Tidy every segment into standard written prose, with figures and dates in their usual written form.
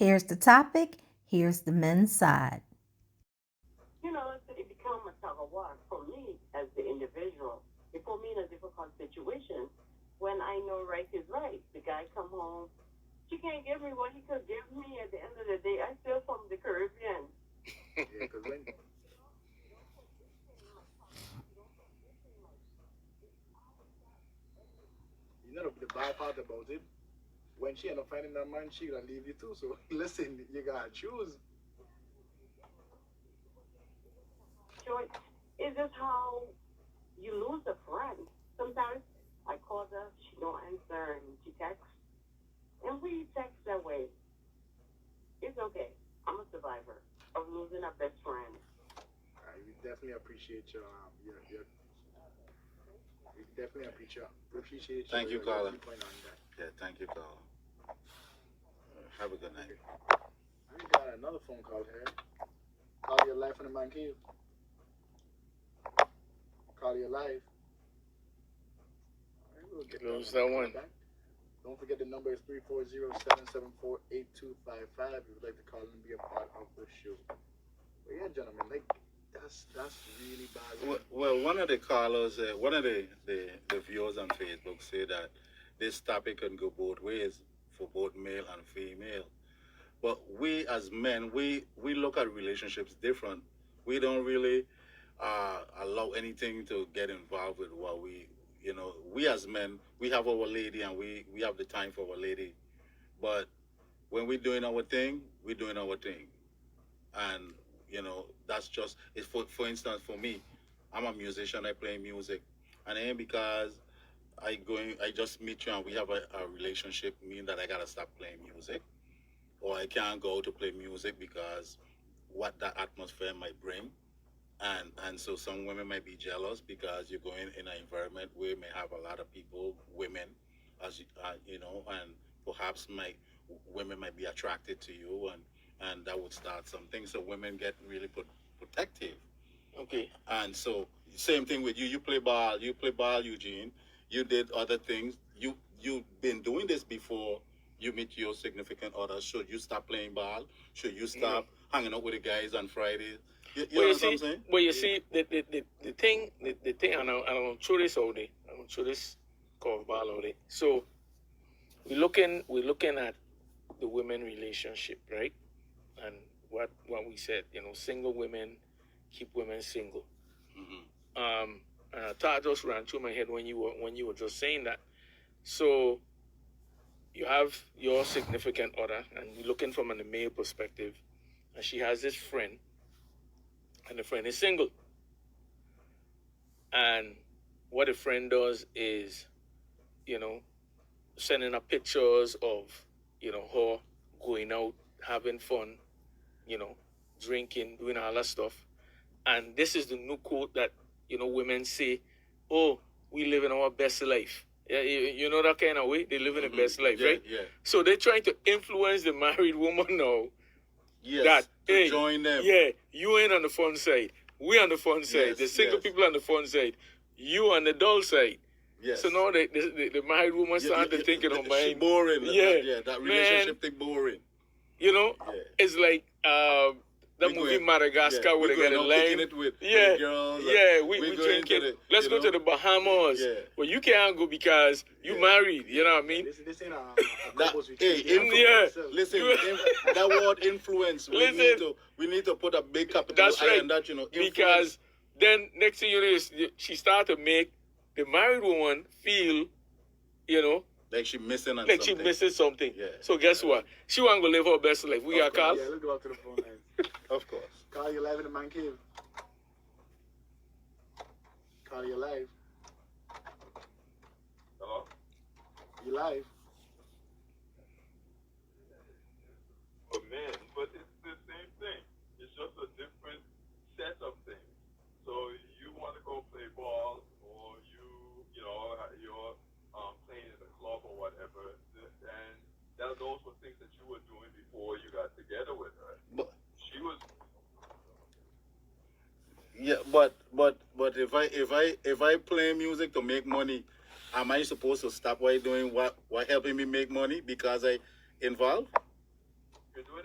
Here's the topic. Here's the men's side. It become a tug of war for me as the individual. It put me in a difficult situation when I know right is right. The guy come home, she can't give me what he could give me. At the end of the day, I still from the Caribbean. Yeah, because when you know the bad part about it, when she end up finding that man, she gonna leave you too. So listen, you gotta choose. Sure, it's just how you lose a friend. Sometimes I call her, she don't answer, and she texts, and we text that way. It's okay. I'm a survivor of losing a best friend. We definitely appreciate your we definitely appreciate Thank you, your Carla. viewpoint on that. Yeah, thank you, Carla. Have a good night. We got another phone call here. Call your life on the man cave. Call your life. All right, we'll get Close that that one. back. Don't forget the number is 340-774-8255. If you'd like to call and be a part of the show. But yeah, gentlemen, like that's really bad. Well, one of the callers, one of the viewers on Facebook say that this topic can go both ways for both male and female. But we as men, we look at relationships different. We don't really allow anything to get involved with what we as men, we have our lady and we have the time for our lady. But when we're doing our thing, we're doing our thing. And, that's just, it's for instance, for me, I'm a musician, I play music. And it ain't because I just meet you and we have a relationship mean that I gotta stop playing music. Or I can't go to play music because what that atmosphere might bring. And so some women might be jealous because you're going in an environment where you may have a lot of people, women, and perhaps women might be attracted to you, and that would start something. So women get really protective. Okay. And so same thing with you. You play ball, Eugene. You did other things. You've been doing this before you meet your significant other. Should you stop playing ball? Should you stop hanging out with the guys on Fridays? You know what I'm saying? Well, you see, the thing, and I'm gonna throw this out there. I'm gonna throw this curveball out there. So we're looking at the women relationship, right? And what we said, single women keep women single. And a thought just ran through my head when you were just saying that. So you have your significant other, and you're looking from a male perspective, and she has this friend, and the friend is single. And what the friend does is, sending her pictures of, her going out, having fun, drinking, doing all that stuff. And this is the new quote that, women say, oh, we live in our best life. Yeah, you know that kind of way? They live in the best life, Yeah, right? yeah. So they're trying to influence the married woman now. Yes. That, hey, join them. Yeah, you ain't on the fun side. We on the fun side. Yes, The single yes. people on the fun side. You on the dull side. Yes. So now the married woman started thinking on She mind. boring. Yeah. That Man. relationship thing boring. Yeah. It's like the We movie going- Madagascar yeah, where they we got a going out line. kicking it with Yeah, the girls. yeah, we going drinking. to the, Let's go to the Bahamas. Yeah. But you can't go because you Yeah. married. You know what I mean? This ain't a That, couples hey, retreat. Yeah. listen, You- that word influence. We need to put a big capital That's I right. on that. Influence. Because then next thing you know is she started to make the married woman feel, like she missing on like something. she missing something. Yeah. So guess what? She want to go live her best life. We got Carl. Yeah, let's go back to the phone line. Of course. Call your live in the man cave. Call your live. Hello? You live. For men, but it's the same thing. It's just a different set of things. So you want to go play ball, or you're playing in the club or whatever, and those were things that you were doing before you got together with her. But She was. yeah, but if I play music to make money, am I supposed to stop what I'm doing? What helping me make money because I involved? You're doing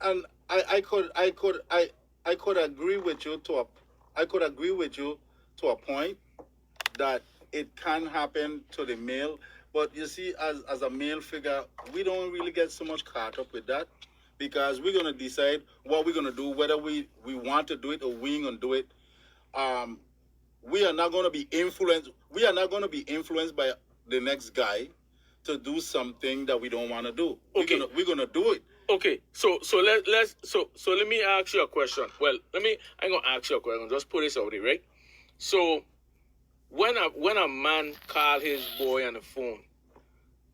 and I could agree with you to a point that it can happen to the male, but you see, as a male figure, we don't really get so much caught up with that because we're gonna decide what we're gonna do, whether we want to do it or we ain't gonna do it. Um, we are not gonna be influenced. We are not gonna be influenced by the next guy to do something that we don't want to do. Okay. We're gonna do it. Okay, so let me ask you a question. Well, I'm gonna ask you a question. Just put this out there, right? So when a man call his boy on the phone,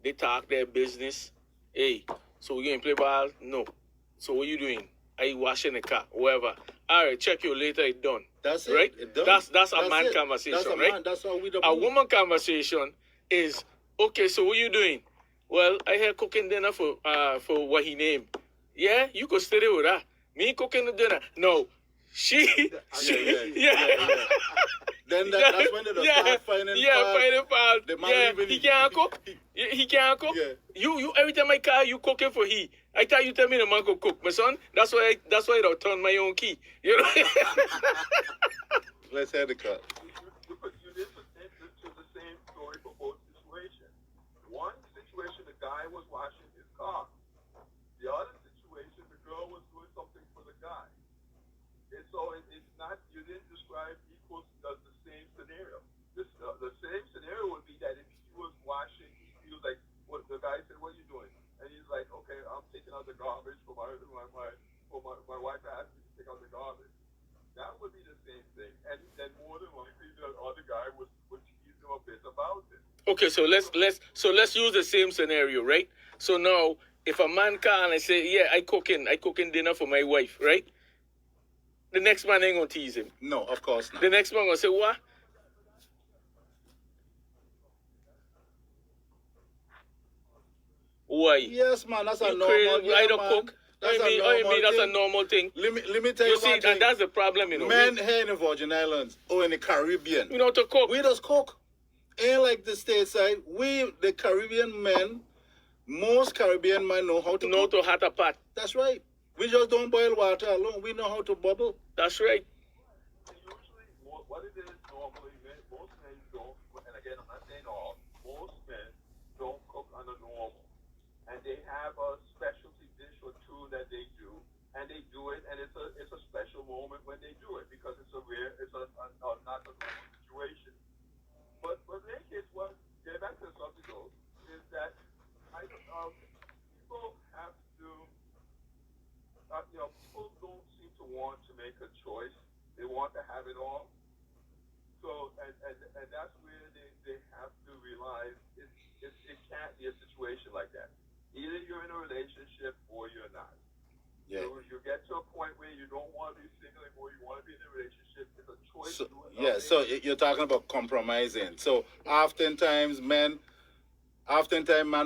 they talk their business. Hey, so we gonna play ball? No. So what you doing? Are you washing the car? Whatever. All right, check you later. It's done. That's it. Right? It done. That's a man it. conversation, That's a right? man. That's how we do. A woman conversation is okay. So what you doing? Well, I here cooking dinner for what he named. Yeah, you could stay there with her. Me cooking the dinner. No, she. Then that's when they start finding fault. finding fault. The man Yeah, even- he can't cook. He can't cook. Yeah. You every time I call you cooking for he. I thought you tell me the man could cook, my son. That's why I turn my own key. You know. Let's hear the cut. But you did the same story for both situations. One situation, the guy was washing his car. The other situation, the girl was doing something for the guy. And so it's not, you didn't describe equals the same scenario. The same scenario would be that if he was washing, he was like, what the guy said, what are you doing? And he's like, okay, I'm taking out the garbage for my wife asked me to take out the garbage. That would be the same thing. And then more than likely the other guy would tease him a bit about it. Okay, so let's use the same scenario, right? So now, if a man call and say, "Yeah, I cooking dinner for my wife," right? The next man ain't gonna tease him. No, of course not. The next man gonna say, "What? Why? Yes, man, that's a You normal. crazy? Yeah, I don't man. cook." That's I mean, that's a thing. normal thing. Let me tell you You see, one thing. and that's the problem, you know. Men here in the Virgin Islands or in the Caribbean, We know how to cook. we just cook. Ain't like the stateside. We, the Caribbean men, most Caribbean men know how to know cook. to hat a pot. That's right. We just don't boil water alone. We know how to bubble. That's right. And usually, what it is normally, most men don't, and again, I'm not saying all, most men don't cook on a normal. And they have a specialty dish or two that they do, and they do it, and it's a special moment when they do it because it's not a normal situation. But in any case, what getting back to the subject though, is that people have to, people don't seem to want to make a choice. They want to have it all. So, and that's where they have to realize it can't be a situation like that. Either you're in a relationship or you're not. Yeah. So you get to a point where you don't want to be single anymore, you want to be in a relationship. It's a choice. So, to do it. yeah, so you're talking about compromising. So oftentimes man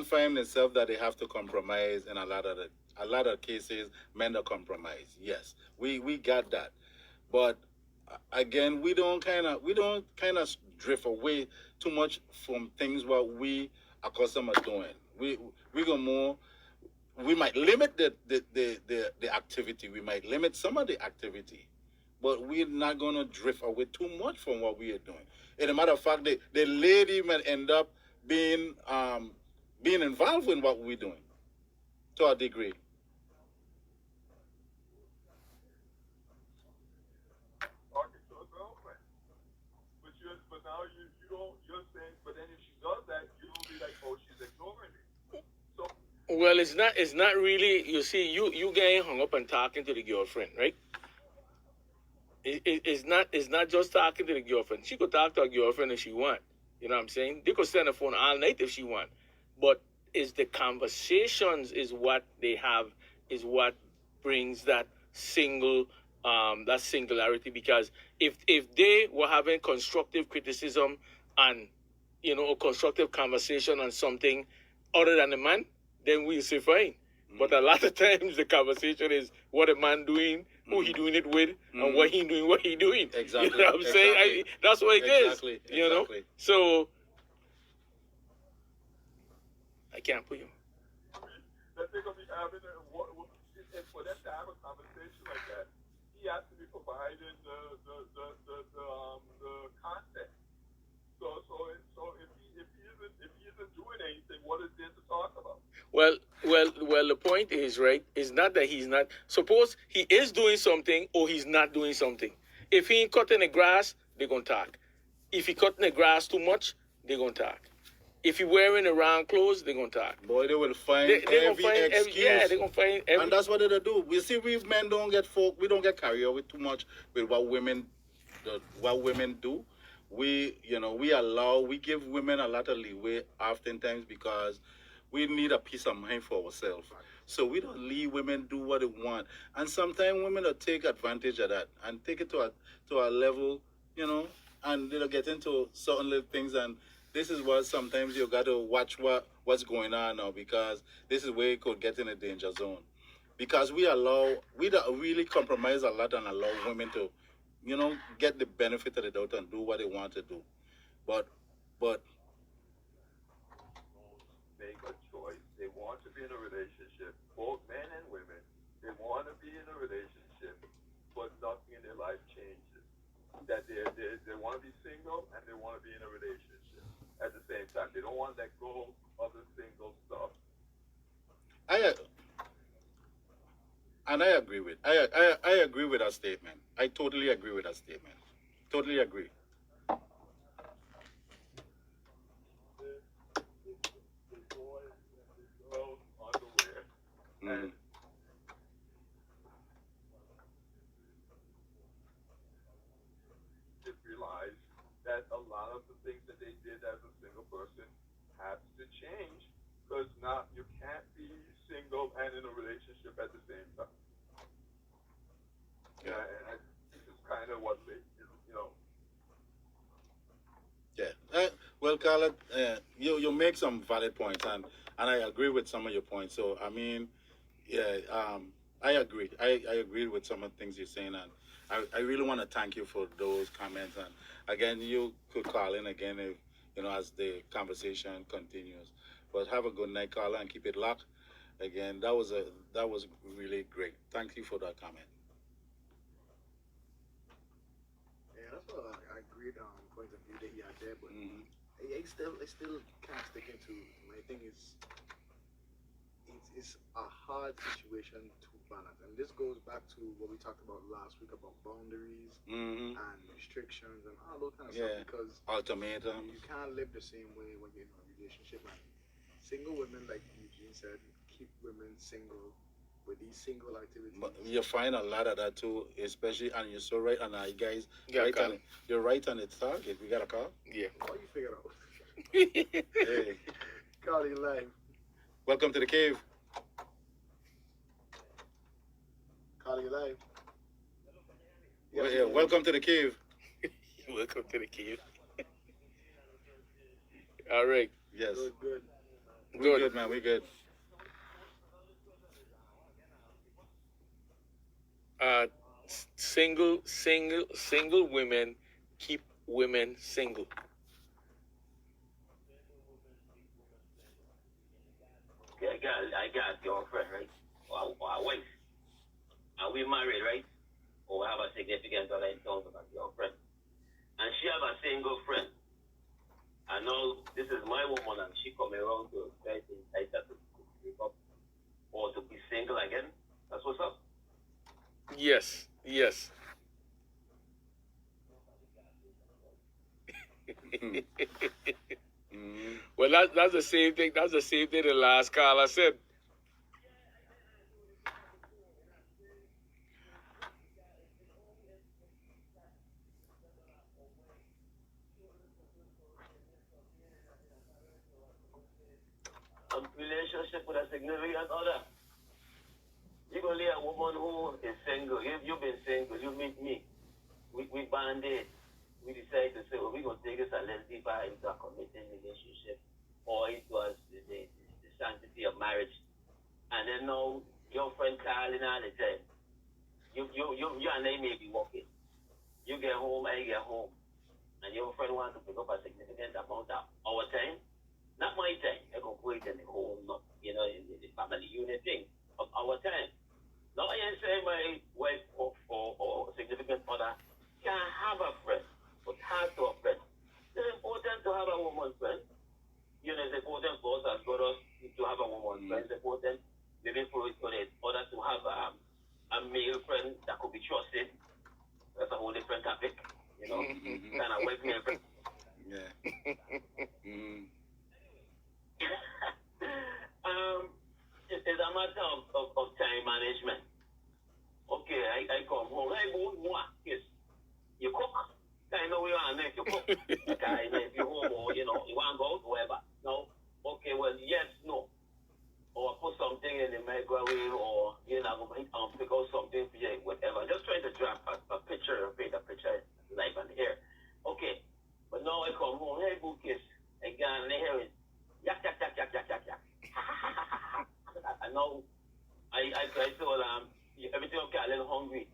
find themselves that they have to compromise in a lot of cases. Men don't compromise. Yes, we got that, but again, we don't kind of drift away too much from things what we accustomed to doing. We go more. We might limit the activity. We might limit some of the activity, but we're not going to drift away too much from what we are doing. As a matter of fact, the lady might end up being involved in what we're doing to a degree. Talking to a girlfriend. But now you're saying, but then if she does that, you'll be like, oh, she's ignoring me. So Well, it's not really. You see, you getting hung up and talking to the girlfriend, right? It's not just talking to the girlfriend. She could talk to her girlfriend if she want. You know what I'm saying? They could stay on the phone all night if she want. But it's the conversations is what they have, is what brings that that singularity. Because if they were having constructive criticism and a constructive conversation on something other than the man, then we say fine. But a lot of times the conversation is what a man doing, who he doing it with, and what he doing. Exactly. You know what I'm saying? That's what it is. Exactly. You know? Exactly. So I can't put you. the they're gonna be having and for them to have a conversation like that, he has to be providing the context. So if he isn't doing anything, what is there to talk about? Well. The point is, right, is not that he's not. Suppose he is doing something or he's not doing something. If he ain't cutting the grass, they're gonna talk. If he cutting the grass too much, they're gonna talk. If he wearing the wrong clothes, they're gonna talk. Boy, they will find They gonna every find excuse. they're gonna find every. And that's what they do. We see we men don't get we don't get carried away too much with what women do. We give women a lot of leeway oftentimes because we need a peace of mind for ourselves. So we don't leave women do what they want. And sometimes women will take advantage of that and take it to a level, and they'll get into certain little things. And this is what sometimes you got to watch what's going on now, because this is where you could get in a danger zone. Because we don't really compromise a lot and allow women to, get the benefit of the doubt and do what they want to do. But make a choice. They want to be in a relationship, both men and women. They want to be in a relationship, but nothing in their life changes. That they want to be single and they want to be in a relationship at the same time. They don't want to let go of the single stuff. I agree with I agree with that statement. I totally agree with that statement. Totally agree. The boys and the girls underwear. And just realize that a lot of the things that they did as a single person has to change, because now you can't be single and in a relationship at the same time. Yeah, and this is kind of what they, Yeah. Well, Carla, you make some valid points, and I agree with some of your points. So I mean, yeah, I agree. I agree with some of the things you're saying, and I really want to thank you for those comments. And again, you could call in again if as the conversation continues. But have a good night, Carla, and keep it locked. Again, that was really great. Thank you for that comment. Yeah, that's what I agreed on point of view that he had there, but I still can't stick into. My thing is, it's a hard situation to balance, and this goes back to what we talked about last week about boundaries and restrictions and all those kind of stuff. Because ultimatums. You can't live the same way when you're in a relationship. And single women, like Eugene said, keep women single with these single activities. But you find a lot of that too, especially, and you're so right, and guys, Yeah, you're right on the target. We got a call. Yeah. Oh, you figured out. Hey, Call you live. welcome to the cave. Call you live. Yeah, welcome to the cave. Welcome to the cave. All right. Yes, Good. we're good, man. We're good. Single women keep women single. I got a girlfriend, right? Or a wife. And we married, right? Or we have a significant other in terms of a girlfriend. And she have a single friend. I know this is my woman and she coming around to try to entice her to break up or to be single again. That's what's up. Yes. Well, that's the same thing. That's the same thing the last caller said. A relationship with a significant other. You're going to leave a woman who is single. You've been single. You meet me. We band-aid. We decide to say, well, we're going to take this a little deeper into a committed relationship or into the sanctity of marriage. And then now, your friend calling all the time. You and I may be working. You get home, I get home. And your friend wants to pick up a significant amount of our time. Not my time. I can put it in the home, in the family unit thing. maybe for in order to have a male friend that could be trusted. That's a whole different topic, you know. Kind of wife male friend. Yeah. It's a matter of time management. Okay, I come home. Hey, yes. You cook. I know you want to make you cook. Okay, if you're home or, you know, you want to go out, whatever. No? Okay, well, yes, no. Or put something in the microwave or, you know, pick out something for you, whatever. Just trying to draw a picture, paint a picture live and here. Okay. But now I come home. Hey, boo, kiss. I got in the hear it. Yak, yak, yak, yak, yak, yak, yak. And now I told everything okay, a little hungry.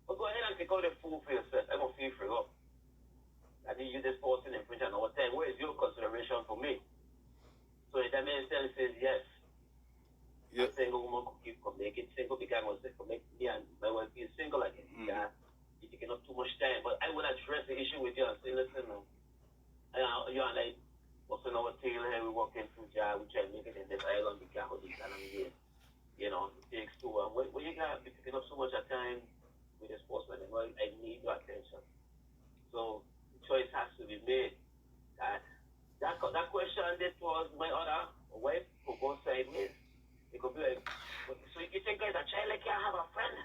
But go ahead and take out the food for yourself. I'm going to feel free up. I think you just forcing in French and all time. Where is your consideration for me? So if that makes sense, says yes. Yeah. A single woman could make it single because I was make me and my wife be single again. Yeah. You're taking up too much time. But I will address the issue with you and say, listen, you and I, what's on our tail here, we're walking through Jah, we try to make it in this island, we can't hold this island here. You know, it takes two. When you got be taking up so much of time with the sportsman, and I need your attention. So the choice has to be made. That question that was my other wife who goes sideways. It could be like, so you think guys a child like can't have a friend?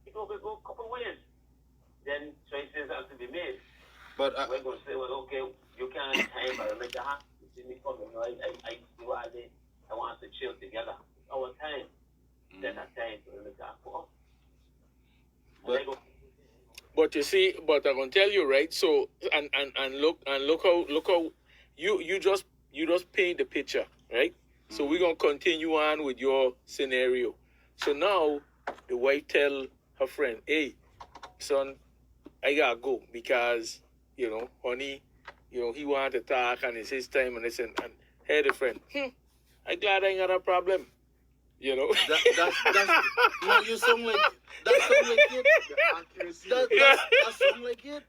It could go a couple ways. Then choices have to be made. But we're going to say, well, okay, you can't time, but I you see me coming. I want to chill together. Our time. Then a time to make that for. But you see, but I'm gonna tell you, right? So and look how you just paint the picture, right? So we're gonna continue on with your scenario. So now the wife tell her friend, hey, son, I gotta go because, you know, honey, you know, he want to talk and it's his time and listen. And hey, the friend, I'm glad I ain't got a problem. You know? That's no, you sound like it. That sound like it.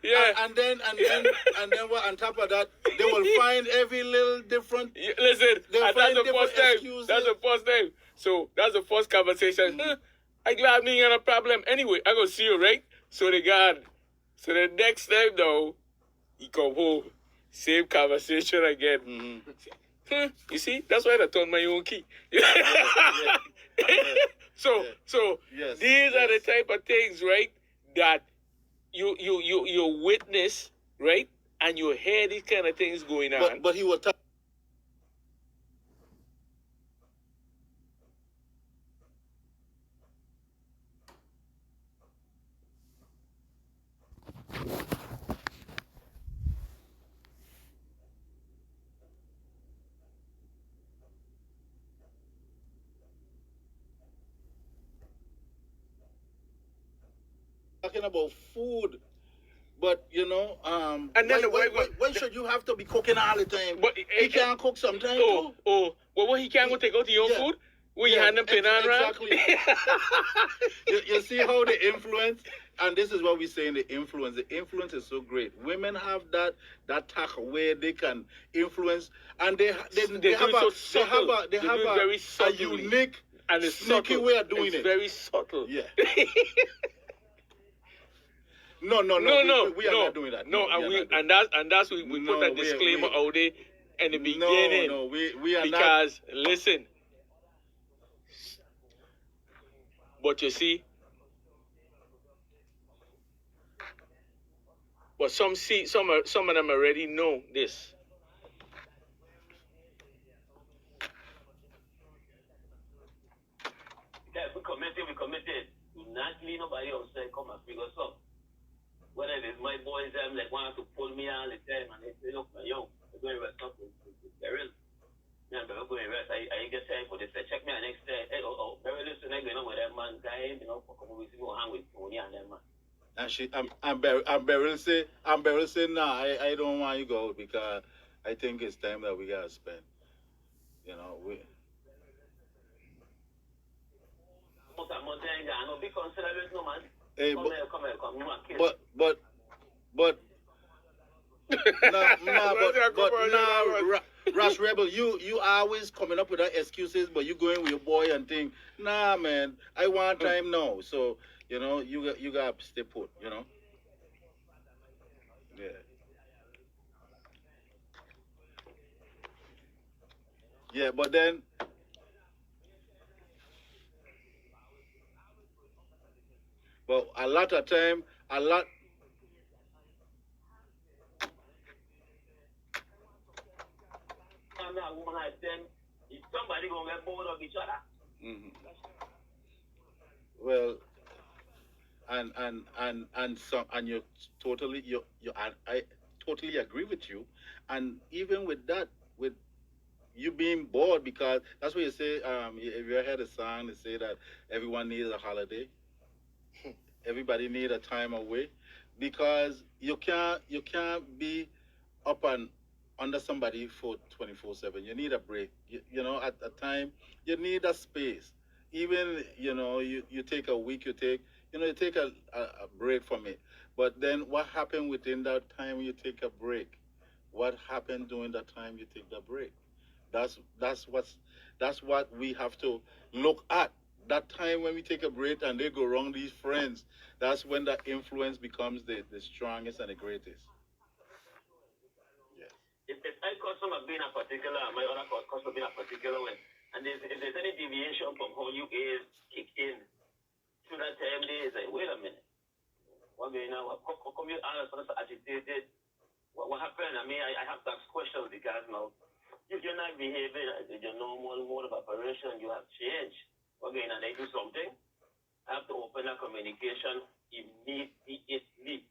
Yeah. And then what, on top of that, they will find every little different. Listen, They'll and find that's the different first time. excuses. That's the first time. So that's the first conversation. I glad me ain't got a problem. Anyway, I gonna see you, right? So the next time though, he come home, same conversation again. You see, that's why I turned my own key. So Yes, these are the type of things, right, that you witness, right, and you hear these kind of things going on. But he will tell. Talking about food, but you know, And then why should you have to be cooking all the time? But he can't cook sometimes too. Well, he can't go take out your own food? Will you hand them pin on, right? Exactly. you see how the influence, and this is what we say in the influence. The influence is so great. Women have that tack where they can influence, and they have a unique and it's sneaky subtle. way of doing it's it. Very subtle. Yeah. No. We are not doing that. No, and that's we put a disclaimer out there in the beginning. No, we are because listen. But you see, but some of them already know this. Guys, we committed. Do not leave nobody outside come and figure some. Whether it is my boys, them like want to pull me all the time and they say, look, yo, we're going to rest up with Beryl. Yeah, but we're going to rest. I get time for this. Check me out next day. Hey, Beryl, listen, I'm going on with that man guy, you know, for a couple of weeks ago, hang with Tony and them man. And Beryl say, nah, I don't want you to go because I think it's time that we gotta spend. You know, we. Be considerate, no man. Hey, come here. But Rush Rebel, you always coming up with that excuses, but you going with your boy and think, nah, man, I want time now. So you got to stay put. Yeah, yeah. But then, but a lot of time, a lot. I'm not woman has them. If somebody gonna get bored of each other. Mhm. Well, and you totally you I totally agree with you, and even with that, with you being bored, because that's what you say. If you heard a song, they say that everyone needs a holiday. Everybody need a time away, because you can't be up and under somebody for 24/7. You need a break. At a time you need a space. Even you take a week. You take a break from it. But then what happened within that time you take a break? What happened during that time you take the break? That's what we have to look at. That time when we take a break and they go wrong, these friends, that's when that influence becomes the strongest and the greatest. Yes. If I customer being a particular, my other customer being a particular way, and if there's any deviation from how you is kick in through that time, they say, wait a minute, what going on? How come you are so agitated? What happened? I mean, I have to ask questions because now, if you're not behaving with your normal mode of operation, you have changed. What going on? They do something. I have to open that communication immediately.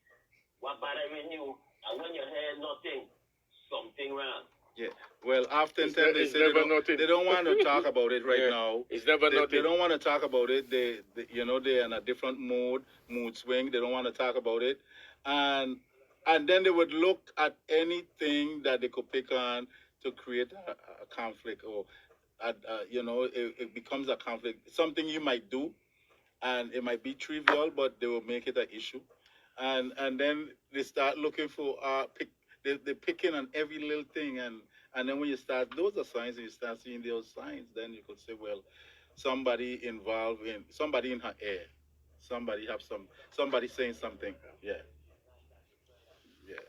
What bothering you? And when you hear nothing, something wrong. Yeah. Well, oftentimes they It's say they never don't nothing. they don't want to talk about it right Yeah, now. it's never They nothing. don't want to talk about it. They're in a different mood swing. They don't want to talk about it, and then they would look at anything that they could pick on to create a conflict, or it becomes a conflict. Something you might do, and it might be trivial, but they will make it an issue, and then they start looking for they picking on every little thing, and then when you start, those are signs, and you start seeing those signs, then you could say, well, somebody in her ear, somebody saying something. Yeah, yeah.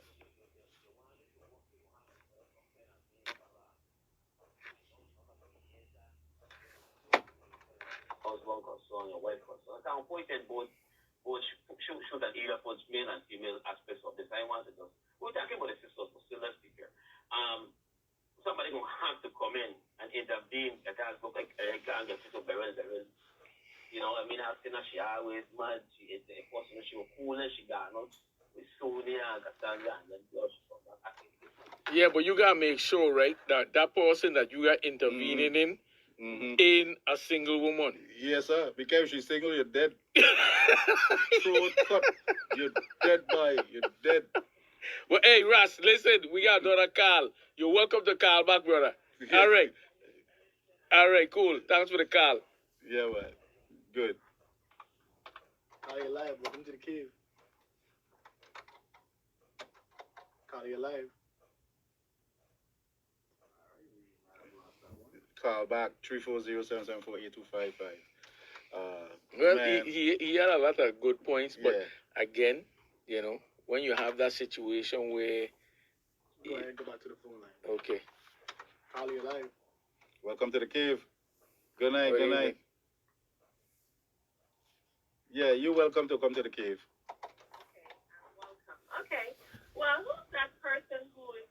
Husband concern, your wife concern. I can point at both shoot at either both male and female aspects of this. I want to just we're talking about the sisters, but still let's speak here. Somebody gonna have to come in and intervene. That has look like I can't get to parents. I mean, I've seen her, she always mad. She is a person, she was cool and she got out with Sonia and Cassandra and then she come back. Yeah, but you gotta make sure, right, that that person that you are intervening in ain't a single woman. Yes, sir. Because if she's single, you're dead. Throat cut. You're dead, boy. You're dead. Well, hey, Ras, listen, we got another call. You're welcome to call back, brother. Yeah. All right. All right, cool. Thanks for the call. Yeah, man. Good. Call you live. Welcome to the cave. Call you live. Call back 340-774-8255. Well, Man. he had a lot of good points, but Yeah. again, when you have that situation where, Go ahead and go back to the phone line. okay. Call you live. Welcome to the cave. Good night. Good Good evening. night. Yeah, you're welcome to come to the cave. Welcome. Okay. Well, who's that person who is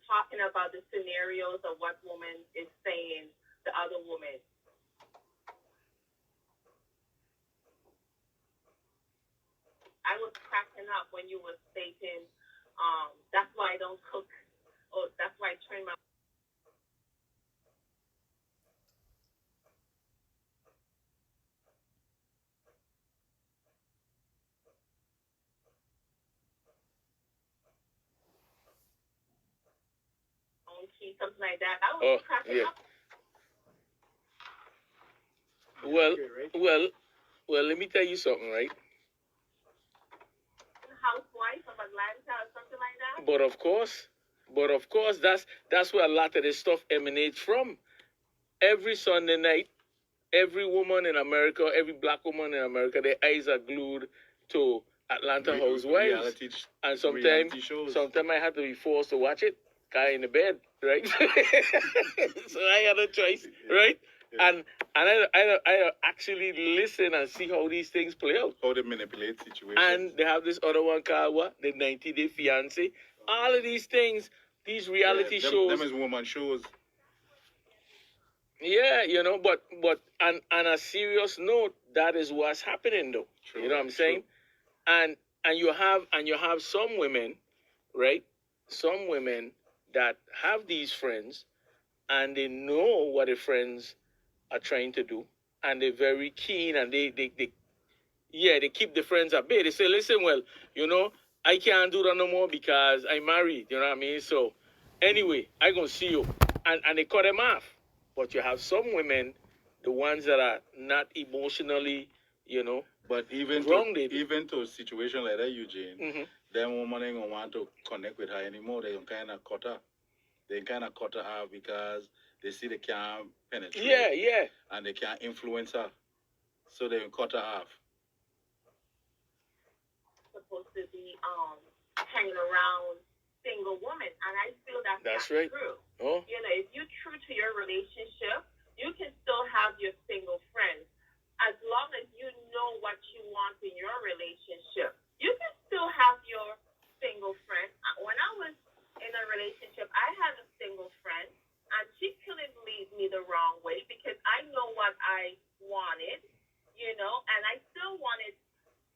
talking about the scenarios of what woman is saying to other women? I was cracking up when you were stating, that's why I don't cook, or that's why I train my. Own key, something like that. I was cracking yeah. up. Well, Good, right? well, let me tell you something, right? Housewife of Atlanta or something like that. But of course, But of course, that's where a lot of this stuff emanates from. Every Sunday night, every woman in America, every black woman in America, their eyes are glued to Atlanta Housewives. And sometimes I had to be forced to watch it, guy in the bed, right? So I had a choice, right? And I actually listen and see how these things play out. How they manipulate situations. And they have this other one called what? The 90-Day Fiancé. All of these things, these reality shows. Them is woman shows. Yeah, you know, but on a serious note, that is what's happening though. True, you know what I'm saying? And you have some women, right? Some women that have these friends and they know what the friends are trying to do, and they're very keen, and they keep the friends at bay. They say, listen, well, you know, I can't do that no more because I'm married, you know what I mean? So anyway, I gonna see you. And they cut them off. But you have some women, the ones that are not emotionally, you know, but even grounded. Even to a situation like that, Eugene, Mm-hmm. them women ain't gonna want to connect with her anymore. They kind of cut her. They kind of cut her out because they see they can't penetrate. Yeah. And they can't influence her. So they cut her off. Supposed to be hanging around single women, and I feel that's not right. true. Oh. You know, if you're true to your relationship, you can still have your single friends. As long as you know what you want in your relationship, you can still have your single friend. When I was in a relationship, I had a single friend, and she couldn't lead me the wrong way because I know what I wanted, you know, and I still wanted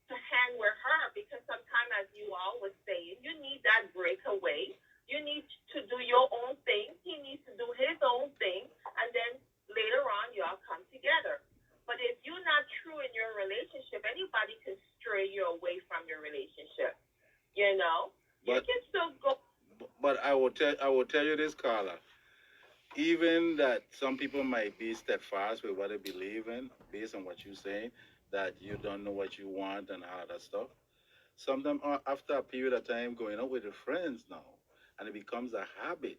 to hang with her because sometimes, as you all was saying, you need that breakaway. You need to do your own thing. He needs to do his own thing, and then later on, y'all come together. But if you're not true in your relationship, anybody can stray you away from your relationship. You know, you can still go. But I will tell you this, Carla. Even that some people might be steadfast with what they believe in, based on what you're saying, that you don't know what you want and all that stuff. Sometimes after a period of time going out with your friends now, and it becomes a habit.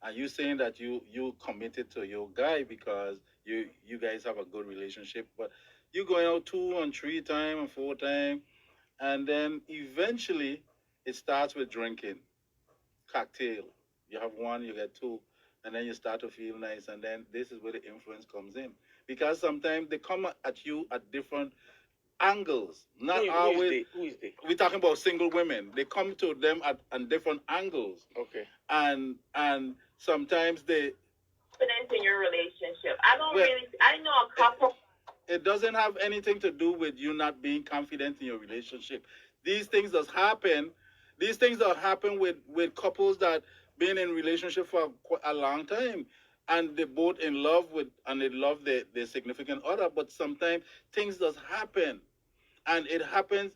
And you saying that you committed to your guy because you guys have a good relationship, but you going out 2 and 3 times and 4 times, and then eventually it starts with drinking, cocktail. You have 1, you get 2, and then you start to feel nice, and then this is where the influence comes in, because sometimes they come at you at different angles. Not always. Who is they? We're talking about single women. They come to them at different angles. Okay. And sometimes they. Confidence in your relationship. I know a couple. It doesn't have anything to do with you not being confident in your relationship. These things does happen. These things that happen with couples that been in relationship for a long time, and they both in love with, and they love their significant other, but sometimes things does happen, and it happens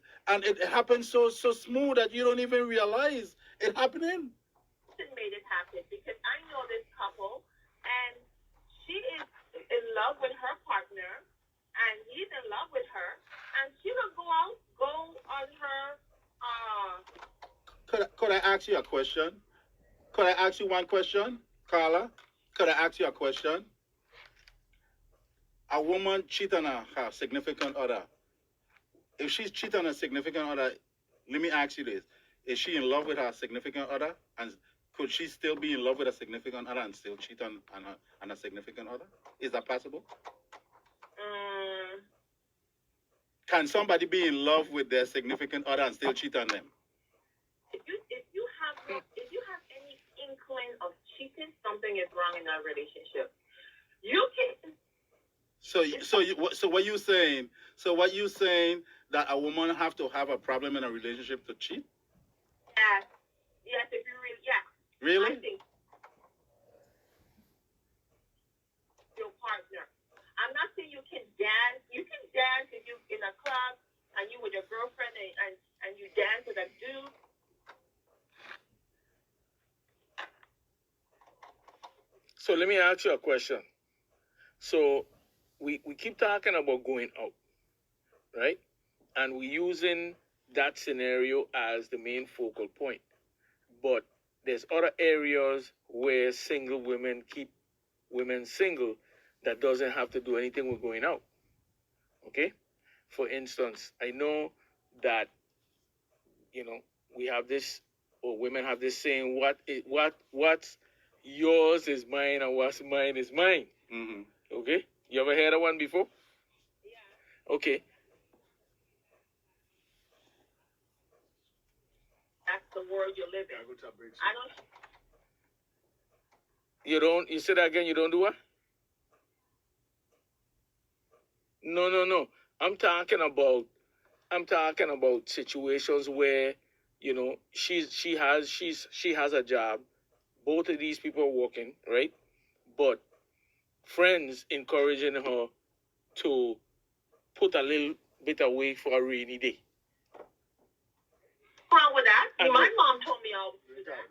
so smooth that you don't even realize it happening. Made it happen because I know this couple, and she is in love with her partner, and he's in love with her, and she will go on her. Could I ask you a question? Could I ask you one question, Carla? Could I ask you a question? A woman cheat on her significant other. If she's cheating on a significant other, let me ask you this: is she in love with her significant other, and could she still be in love with a significant other and still cheat on a significant other? Is that possible? Can somebody be in love with their significant other and still cheat on them? If you have any inkling of cheating, something is wrong in that relationship. You can. So what you saying? So what you saying that a woman have to have a problem in a relationship to cheat? Yes. If you really, yeah. Really? I think your partner. I'm not saying you can dance. You can dance if you in a club and you with your girlfriend and you dance with a dude. So let me ask you a question. So we keep talking about going out, right? And we're using that scenario as the main focal point. But there's other areas where single women keep women single that doesn't have to do anything with going out. Okay? For instance, I know that, you know, we have this, or women have this saying, what's yours is mine and what's mine is mine. Mm-hmm. Okay? You ever heard of one before? Yeah. Okay. That's the world you live in. I don't. You say that again, you don't do what? No. I'm talking about situations where, you know, she has a job. Both of these people are working, right? But friends encouraging her to put a little bit away for a rainy day. What's wrong with that? And My mom told me all do that.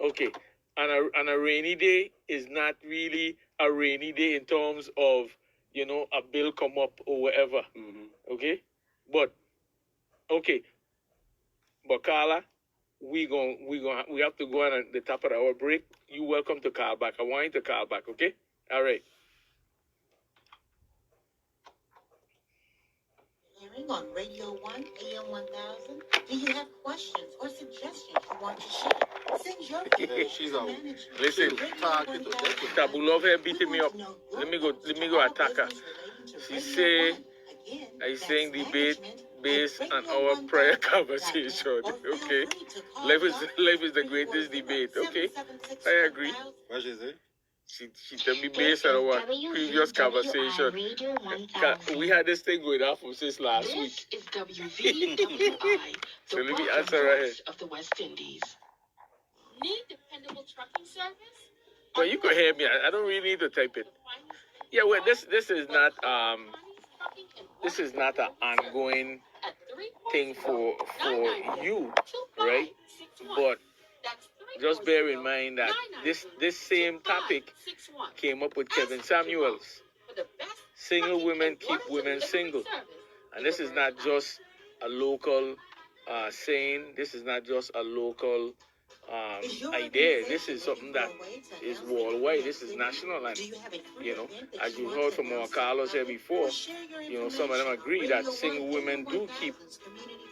Okay. And a rainy day is not really a rainy day in terms of, you know, a bill come up or whatever. Mm-hmm. Okay? But Carla, we have to go on at the top of our break. You welcome to call back. I want you to call back, okay? All right. Hearing on Radio 1 AM 1000. Do you have questions or suggestions you want to share? Send your She's out. Listen, Tabulov here beating me up. Let me go attack her. She say I saying debate based on our prior conversation. Okay. Life is the greatest debate. Okay. I agree. What she say? She tell me based on our previous conversation. We had this thing going on from since last week. This is WVWI, So the let me welcome answer right here. voice of the West Indies. Need dependable trucking service? Well, you can hear me. I don't really need to type it. Yeah, well, this is not an ongoing thing for you, right? But just bear in mind that this same topic came up with Kevin Samuels. Single women keep women single. And this is not just a local saying. This is not just a local idea. This is something that is worldwide. This is national. And, you know, as you heard from our callers here before, you know, some of them agree that single women do keep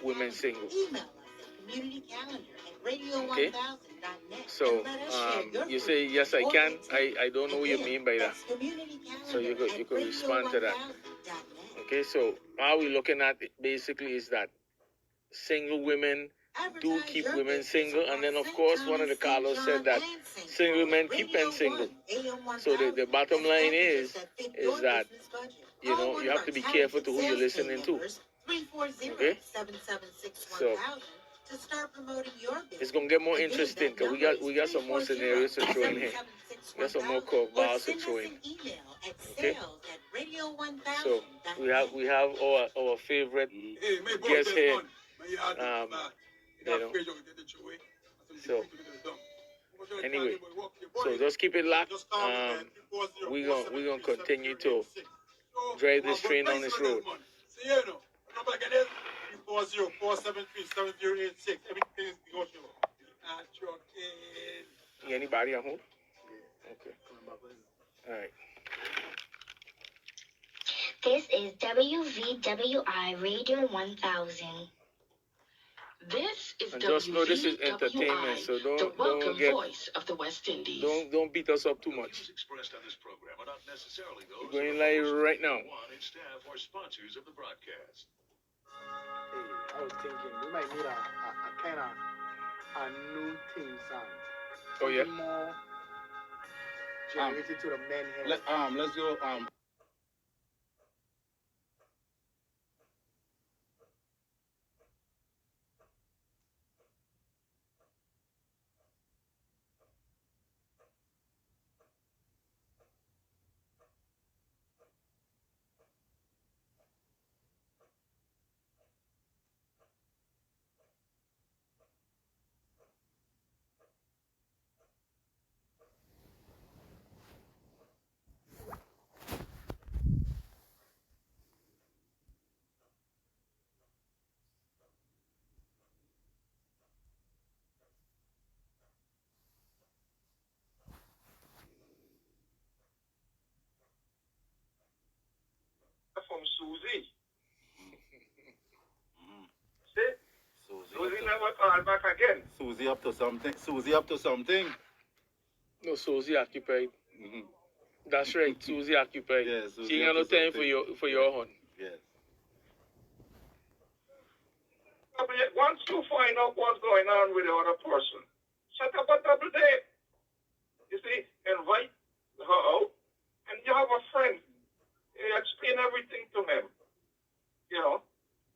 women single. Okay? So, you say, yes, I can. I don't know what you mean by that. So you could respond to that. Okay, so how we're looking at it basically is that single women do keep women single. And then, of course, one of the callers said that single men keep men single. So the bottom line is that, you know, you have to be careful to who you're listening to. Okay? So it's gonna get more interesting because we got some more scenarios to throw in here. We got some more curveballs to throw in. Okay. So we have our favorite guest here. You know. So anyway, so just keep it locked. We're gonna continue to drive this train on this road. 340-473-7086. Everything is negotiable. Anybody on hold? Okay. All right. This is WVWI Radio 1000. This is And just know this is WVWI, entertainment, so the welcome voice of the West Indies. Don't beat us up too much. Expressed on this program are not necessarily those We're going live right now. and staff or sponsors of the broadcast. Hey, I was thinking we might need a kind of a new theme song. Oh yeah. More generated to the men head. Let's go. from Susie. Mm. See? Susie never called back again. Susie up to something. Susie up to something. No, Susie occupied. Mm-hmm. That's right. Susie occupied. Yeah, Susie She ain't got no up to time for your hunt. Yes. Once you find out what's going on with the other person, set up a double date. You see, invite her out, and you have a friend. You explain everything to him. You know,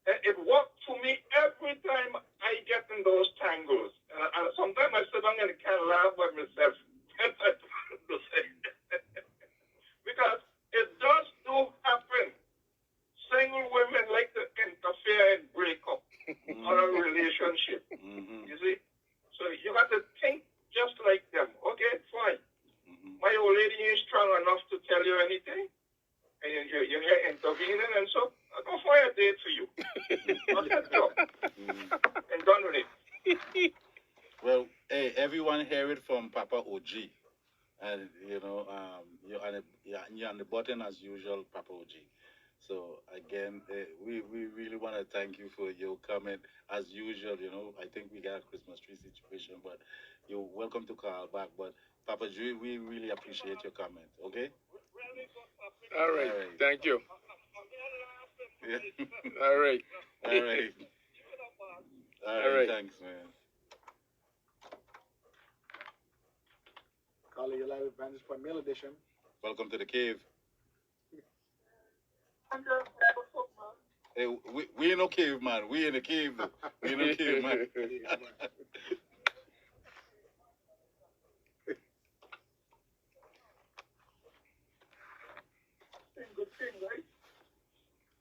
it worked for me every time I get in those tangles. And sometimes I sit down and can't laugh by myself. Because it does do happen. Single women like to interfere and break up on a relationship. You see? So you have to think just like them. Okay, fine. My old lady ain't strong enough to tell you anything. And you're here intervening, and so I'll go find a date for you. I'll set you up. And done with it. Well, hey, everyone hear it from Papa OG. And, you know, you're on the button as usual, Papa OG. So, again, we really want to thank you for your comment. As usual, you know, I think we got a Christmas tree situation, but you're welcome to call back. But, Papa G, we really appreciate your comment, okay? All right. Thank you. Yeah. All right. All right. All right. Thanks, man. Calling your live Vantage Point Mail Edition. Welcome to the cave. Hey, we ain't no cave, man. We in the cave, though. We ain't no cave, man. Good thing, right?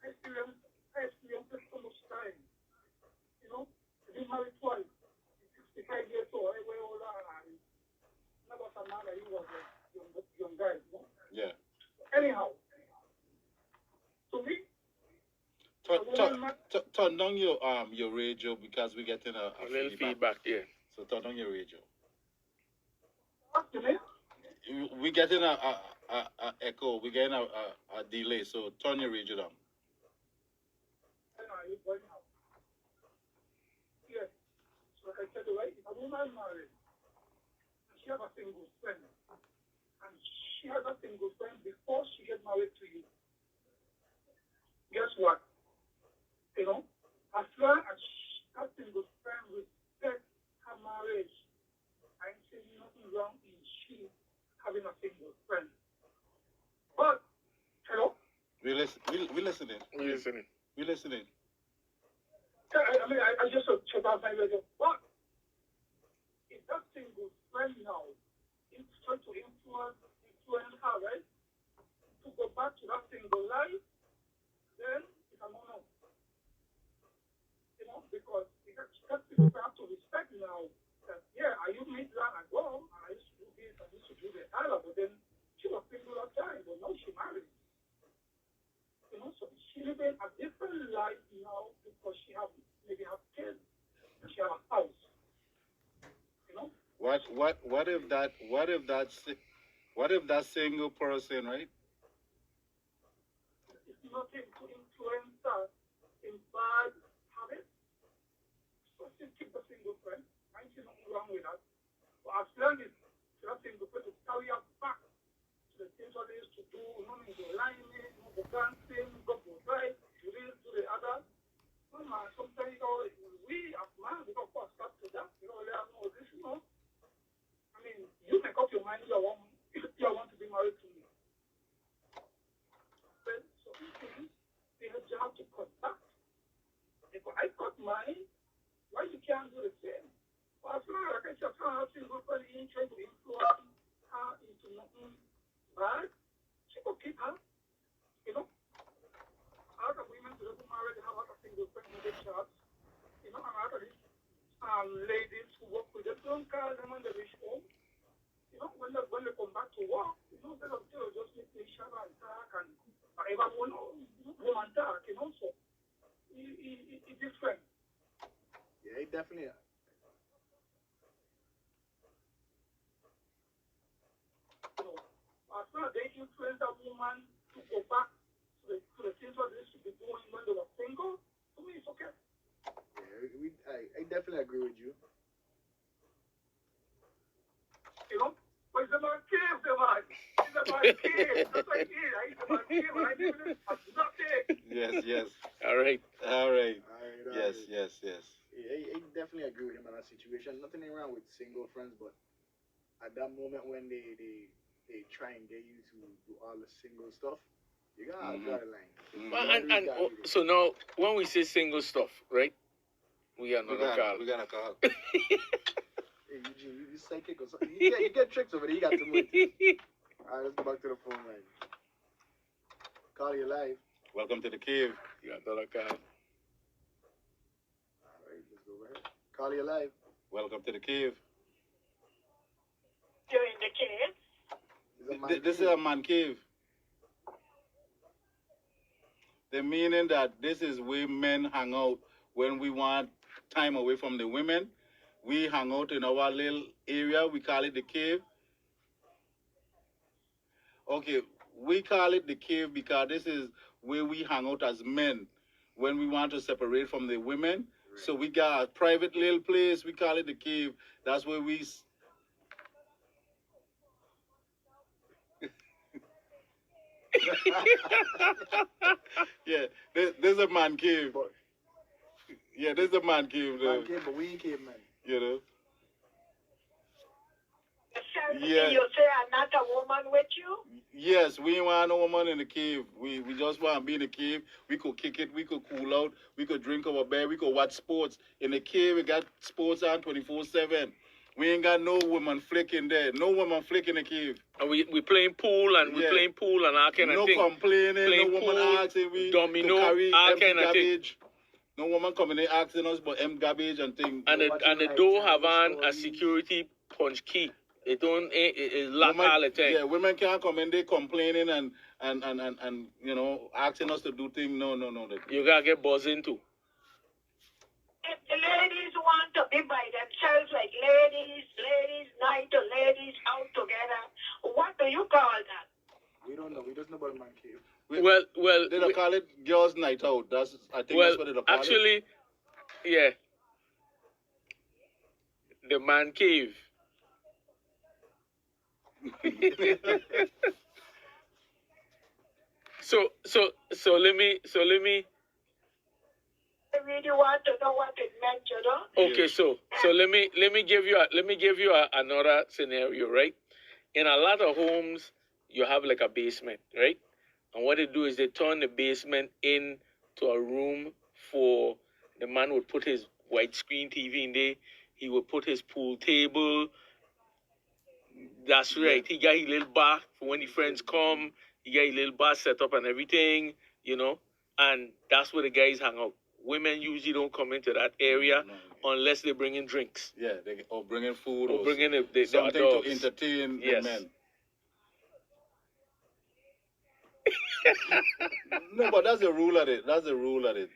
I experienced it so much time. You know, I've been married twice. 65 years old, I wear older and never a man that he was a young guy, you know? Yeah. Anyhow, to me, turn down your radio because we're getting a little feedback here. So turn down your radio. What you mean? We're getting a echo. We're getting a delay. So turn your radio down. Yes. So like I said, right? If a woman married, and she has a single friend, and she has a single friend before she gets married to you, guess what? You know, as long as that single friend respects her marriage, I ain't saying nothing wrong in she having a single friend. But, hello? We listening. We listening. We listening. Yeah, I mean, I just check out my radio. But if that single friend now is trying to influence her, right? To go back to that single life, then it's a no-no. You know, because that single friend have to respect now that, yeah, I used to meet her at home, and I used to do this, I used to do that, but then she was single at the time, but now she married. You know, so she living a different life now because she have maybe have kids and she have a house. You know? What if that single person, right? It's nothing to influence her in bad habits. So she keep the single friend. I ain't nothing wrong with that. But as long as that single friend to carry her back to the things what they used to do, you know, go lining, go dancing, go drive, do this, do the other. No, man, sometimes, you know, we as man, we don't start to that. You know, let us know this, you know. I mean, you make up your mind you want to be married to me. But so they have to cut back. If I cut mine, why you can't do the same? But as long as I said, her single friend ain't trying to influence her into nothing bad, she could keep her. You know? A lot of women who are married have a lot of single friends in their shops. You know, and a lot of these ladies who work with them don't call them on the rich home. You know, when they come back to work, you know, they'll just make each other and talk and whatever woman talk, you know, so it's different. Yeah, it definitely. You know, as long as they influence a woman to go back to the things what they should be doing when they were single, to me, it's okay. Yeah, I definitely agree with you. You know? But it's about kids, man. It's about kids. That's like kids. I used to about kids, but I didn't nothing. Yes. All right. All right. All Yes. right. Yeah, I definitely agree with him on that situation. Nothing wrong with single friends, but at that moment when they try and get you to do all the single stuff, you gotta draw the line. Well, so now, when we say single stuff, right? We got another call. We got a call. Hey, Eugene, you psychic or something? You get tricks over there. You got to move. All right, let's go back to the phone line. Call you live. Welcome to the cave. You got another call. All right, let's go right. Call you live. Welcome to the cave. You're in the cave. This is a man cave. The meaning that this is where men hang out when we want time away from the women. We hang out in our little area. We call it the cave. Okay, we call it the cave because this is where we hang out as men when we want to separate from the women. Right. So we got a private little place. We call it the cave. That's where we... Yeah, there's a man cave. Yeah, there's a man cave. Man cave, but we ain't cavemen. You know? Yeah. You say I'm not a woman with you? Yes, we ain't want no woman in the cave. We just want to be in the cave. We could kick it. We could cool out. We could drink our beer. We could watch sports. In the cave, we got sports on 24/7. We ain't got no woman flick in there. No woman flick in the cave. And we playing pool and we playing pool and all kind of thing. No complaining. Playing no woman pool, asking we domino, to carry all empty kind of thing. garbage. No woman coming in asking us about empty garbage and things. And the door have on a security punch key. It don't it lock all the time. Yeah, women can't come in there complaining and you know asking us to do things. No. You gotta get buzzing too. If the ladies want to be by themselves, like ladies night or ladies out together, what do you call that? We don't know. We just know about man cave. Well, they don't call it girls' night out. I think that's what they call it. Actually, yeah, the man cave. So let me. I really want to know what it meant, you know. Okay, so let me give you another scenario, right? In a lot of homes, you have like a basement, right? And what they do is they turn the basement into a room for the man would put his widescreen TV in there. He would put his pool table. That's right. He got his little bar for when the friends come. He got his little bar set up and everything, you know. And that's where the guys hang out. Women usually don't come into that area unless they bring in drinks. Yeah, or bring in food or bring in something to entertain the men. No, but that's the rule of it. That's the rule of it.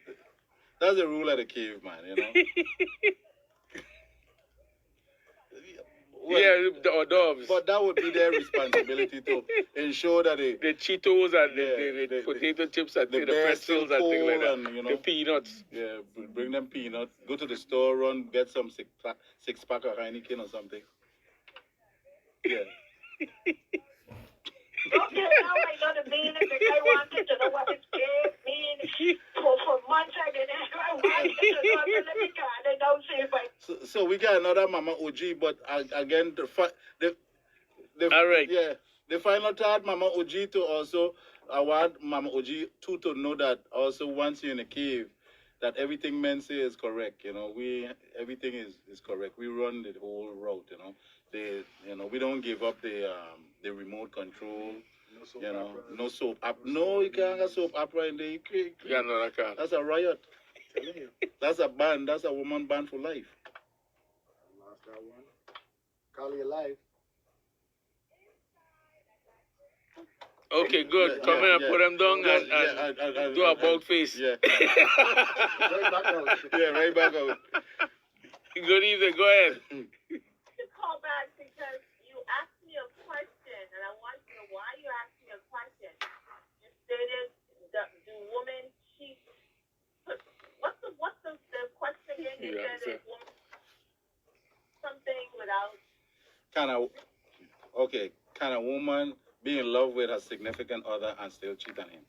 That's the rule of the cave, man. You know. Yeah, the hors d'oeuvres. But that would be their responsibility to ensure that the Cheetos and the potato chips and the pretzels and things like that. And, you know, the peanuts. Yeah, bring them peanuts. Go to the store, get some six pack of Heineken or something. Yeah. Okay, now I know the meaning because I wanted to know what it means. For months I didn't. I wanted to know. Let me go and now see if I. So we got another Mama OG, but again the all right. Yeah, the final thought, Mama OG, to also I want Mama OG to know that also once you're in a cave, that everything men say is correct. You know, everything is correct. We run the whole route. You know, we don't give up the remote control. No soap opera. No, you can't have soap opera in there. Yeah, no, I can't. That's a riot. That's a ban. That's a woman ban for life. I lost that one. Call you live. Okay, good. Come in and put them down and do a bald face. Yeah. Right back out. Yeah, right back out. Good evening. Go ahead. To call back because you asked me a question and I want to know why you asked me a question. You stated that do women you said answer. it was something without. Can a woman be in love with her significant other and still cheat on him?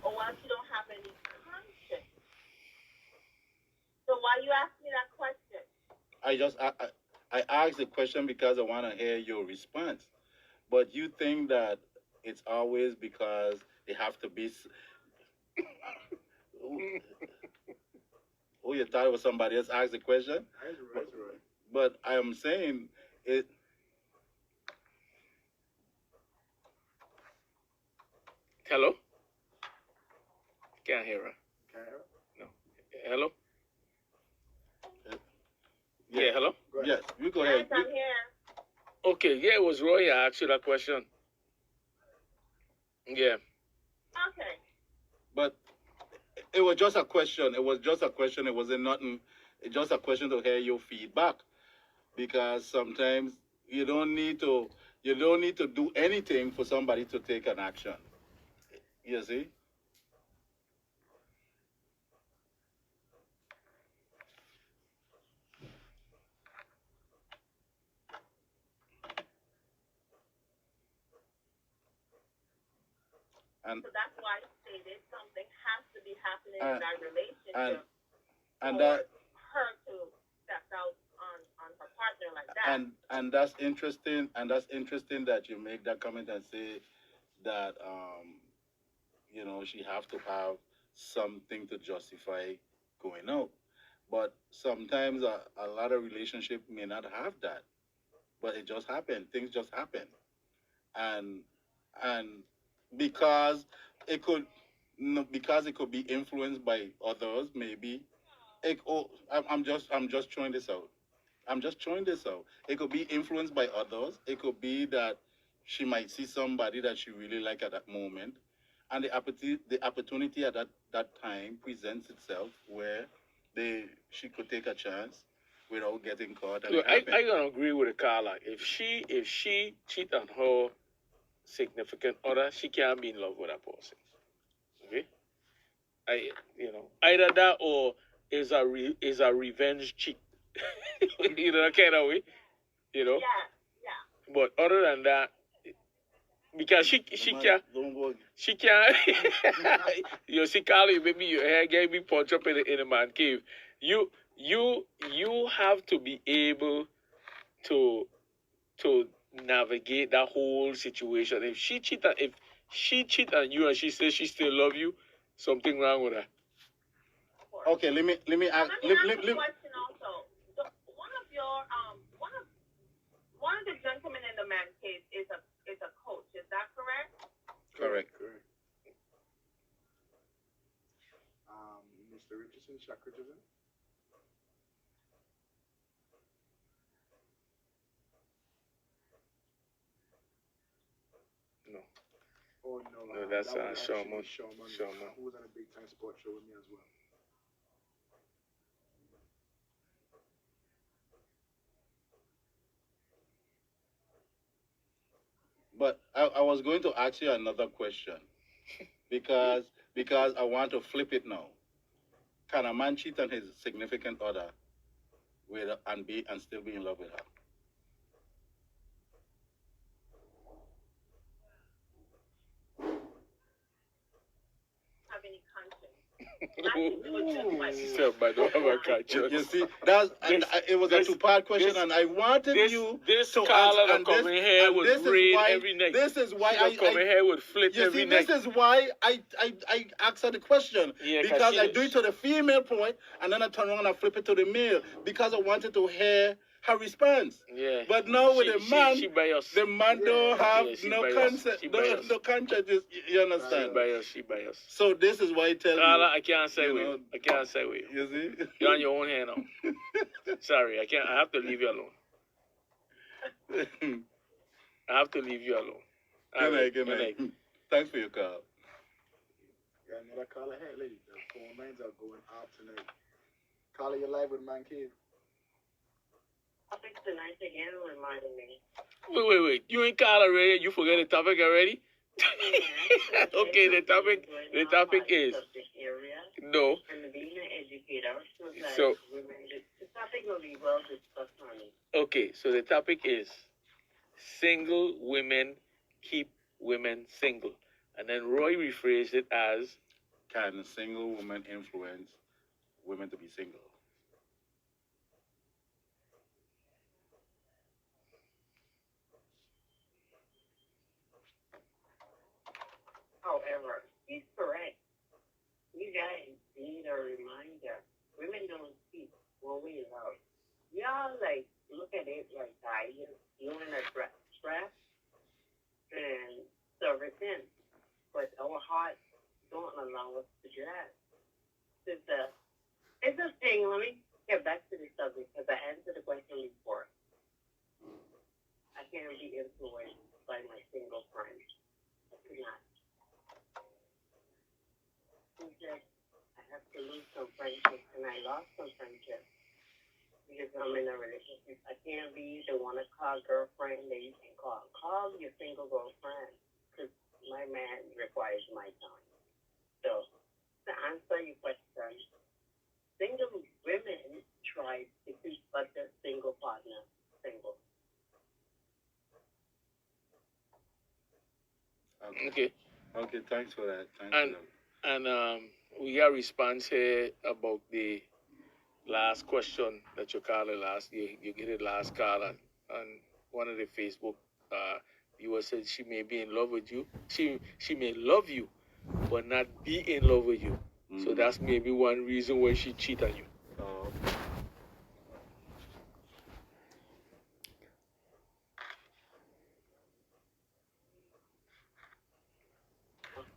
Or while she don't have any conscience. So why you ask me that question? I asked the question because I want to hear your response. But you think that it's always because they have to be. Oh, you thought it was somebody else asked the question? That's right. But I'm saying it. Hello? Can't hear her. Can I hear? No. Hello? Yeah, Yeah, hello? Go ahead. Yes, you go Yes, ahead. I'm here. Okay, yeah, it was Roy. I asked you that question. Yeah. Okay. But it was just a question. It was just a question. It wasn't nothing. It's just a question to hear your feedback, because sometimes you don't need to do anything for somebody to take an action. You see? And So that's why I stated something has to be happening in that relationship and for that her to step out on her partner like that. and that's interesting. And that's interesting that you make that comment and say that she have to have something to justify going out. But sometimes a lot of relationship may not have that. But it just happened. Things just happen. And and because it could no, because it could be influenced by others, maybe. I'm just throwing this out. I'm just throwing this out. It could be influenced by others. It could be that she might see somebody that she really like at that moment, and the opportunity at that time presents itself where she could take a chance without getting caught. And Look, it I happened. gonna agree with Carla. If she cheat on her significant other, she can't be in love with that person. Okay? Either that or is a revenge cheat. That kind of way. Yeah. But other than that, because she Man, can't don't go. she can't you see Carla, maybe your hair gave me punch up in a man cave. You have to be able to navigate that whole situation. If she cheat on you and she says she still love you, something wrong with her. Okay, let me ask. Let me ask a question also. One of your one of the gentlemen in the man cave is a coach. Is that correct? Correct. Mr. Richardson, Chuck Richardson. No. Oh no, No, that's that was Sharman. actually Sharman, Sharman. who was on a big time sports show with me as well. But I was going to ask you another question because I want to flip it now. Can a man cheat on his significant other and still be in love with her? Have any conscience? I can do it just like She said, "But don't have a conscience." You see, it was a two-part question, and I wanted you This to Carla answer. that And come in here and would this is raid why every night. this is why She come in here would flip you every see, night. this is why I asked her the question. Yeah, because she I did- do it to the female point, and then I turn around and flip it to the male because I wanted to hear her response. Yeah. But now with the man, she biased. the man don't have Yeah, she no biased. concept, She no biased. conscience. You understand? She biased. So this is why I tell Carla, you. I can't say you with know, you. I can't say with you. You see? You're on your own hand now. Sorry, I can't. I have to leave you alone. I have to leave you alone. All right, Good night. Thanks for your call. Got another caller here, lady. The phone lines are going out tonight. Caller, you're live with Man Cave. Topics tonight again reminding me. Wait. You ain't Carl already? You forget the topic already? Okay, the topic is no. And being an educator, So the topic will be well discussed, honey. okay, so the topic is single women keep women single. And then Roy rephrased it as Can single women influence women to be single? However, he's correct. You guys need a reminder. Women don't speak when we love. Y'all like look at it like that. You're in a trap and servicing, but our hearts don't allow us to do that. It's a thing. Let me get back to the subject because I answered the question before. I can't be influenced by my single friends. I could not. I have to lose some friendships, and I lost some friendships because I'm in a relationship. I can't be the one to call girlfriend that you can call. Call your single girlfriend because my man requires my time. So, to answer your question, single women try to keep other single partners single. okay. Okay, thanks for that. And we got a response here about the last question that you called it last. You get it last call and one of the Facebook viewers said she may be in love with you. She may love you, but not be in love with you. So that's maybe one reason why she cheat on you.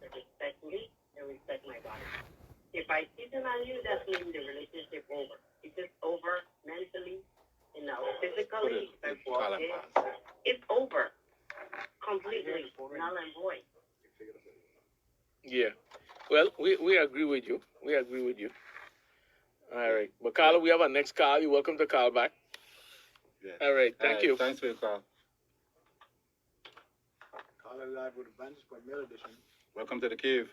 Respect me and respect my body. If I cheated on you, that means the relationship over. It's just over mentally, physically. It's over completely, null and void. Yeah. Well, we agree with you. We agree with you. All right. But Carla, we have our next call. You're welcome to call back. Yes. All right. Thank you. Thanks for your call. Caller live with Vantage Point Mail Edition. Welcome to the cave.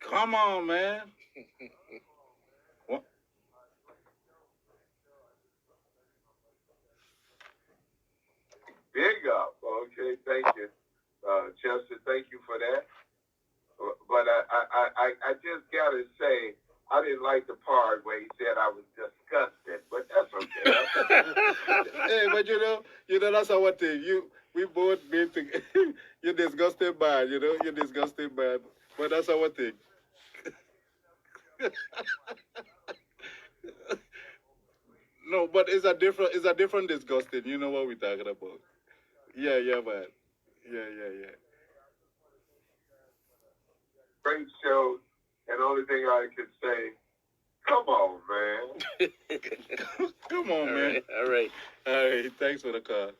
Come on, man. What? Big up. Okay, thank you. Chester, thank you for that. But I just got to say, I didn't like the part where he said I was disgusted, but that's okay. Hey, but you know, that's our thing. We both been together. You're disgusted bad, you're disgusted bad. But that's our thing. No, but it's a different disgusting. You know what we're talking about. Yeah, man. Yeah. Great show, and the only thing I could say, come on, man. Come on, man. All right. Thanks for the call.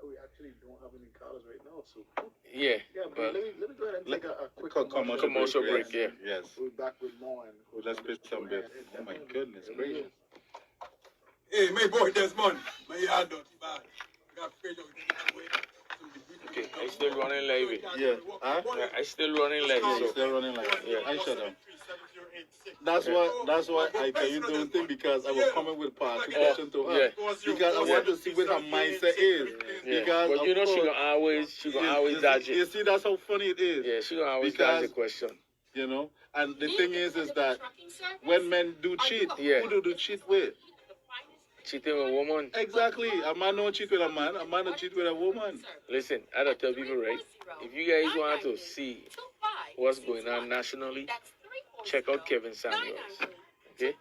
We actually don't have any callers right now, so Yeah. but let me go ahead and take a quick commercial break. Yeah. Yes. We'll be back with more. And Let's pitch some bits. Oh my goodness gracious. Hey, my boy Desmond, my yard dirty bad. I got pressure with it. Okay, I still running live. Yeah. Huh? Yeah, I still running live. Yeah, So. still running like Yeah. I shut up. That's why I tell you don't think because I was coming with part two question to her. Yeah. Because I want to see what her mindset is. Yeah. Because But you know she gonna always dodge it. You see that's how funny it is. Yeah, she gonna always dodge the question. You know? And the thing is that when men do cheat, Yeah. who do cheat with? Cheating with a woman. Exactly. A man don't cheat with a man. A man don't cheat with a woman. Listen, I gotta tell people, right? If you guys want to see what's going on nationally, check out Kevin Samuels. Okay?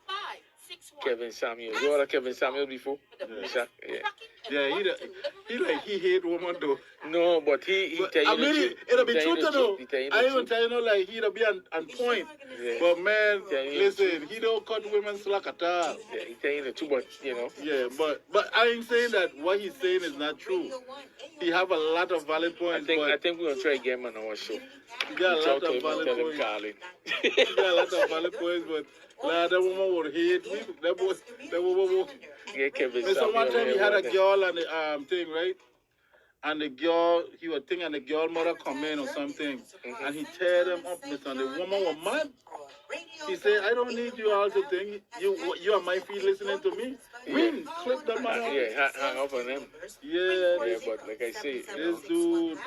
Kevin Samuels. You heard of Kevin Samuels before? Yeah. Yeah. Yeah, he hate woman though. No, but he But, tell you I mean, the truth. it'll be He tell true you to the know. truth. He tell you the I even truth. tell you know like he'll be on point. Yeah. But man, Tell you the listen, truth. he don't cut women slack at all. Yeah, he tell you the truth, but you know. Yeah, but I ain't saying that what he's saying is not true. He have a lot of valid points. I think we're gonna try to get him on our show. He got a Reach lot out to of him and valid tell him points. Carlin. He got a lot of valid points, but like, that woman would hate me. That woman. Yeah, Kevin. So one time he had a girl on the thing, right? And the girl, he was thinking the girl mother come in or something, and he tear them up, mister. And the woman was mad. He said, "I don't need you all to think you are my feet listening to me. Ring, clip them man off." Yeah, hang up on them. Yeah, but like I say, this dude,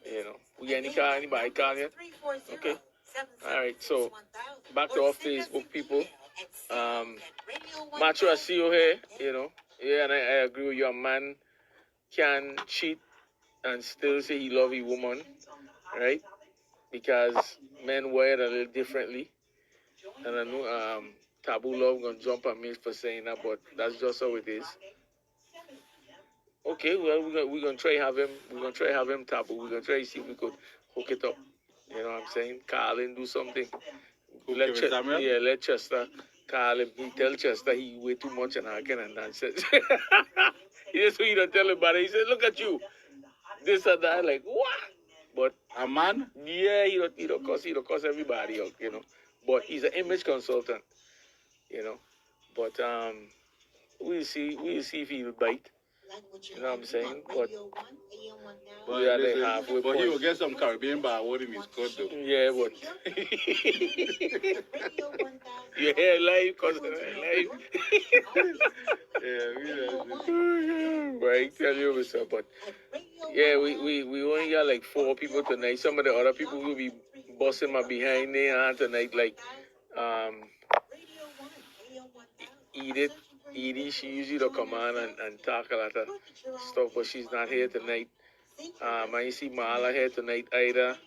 you know, we got anybody call yet? Okay. All right. So back to our Facebook people. Macho, I see you here. You know, yeah, and I agree with you. A man can cheat and still say he love his woman, right? Because men wired a little differently. And I know Taboo Love gonna jump at me for saying that, but that's just how it is. Okay, well we're gonna try have him. We're gonna try have him Taboo. We're gonna try to see if we could hook it up. You know what I'm saying? Call him, do something. Let Chester call him. He tell Chester he way too much and I can nonsense. Yes, he don't tell him about it. He said, "Look at you, this and that." Like what? But a man? Yeah, he don't cost everybody out, you know. But he's an image consultant, you know. But we'll see if he'll bite. You know what I'm saying? But we are like halfway but he point. will get some Caribbean bar what in his coat though. Yeah, but your hair live, cousin live. Right, tell you what's up, but yeah, we only got like 4 people tonight. Some of the other people will be busting my behind there tonight, like Edie, she usually don't come on and talk a lot of stuff, but she's not here tonight. I see Mala here tonight either.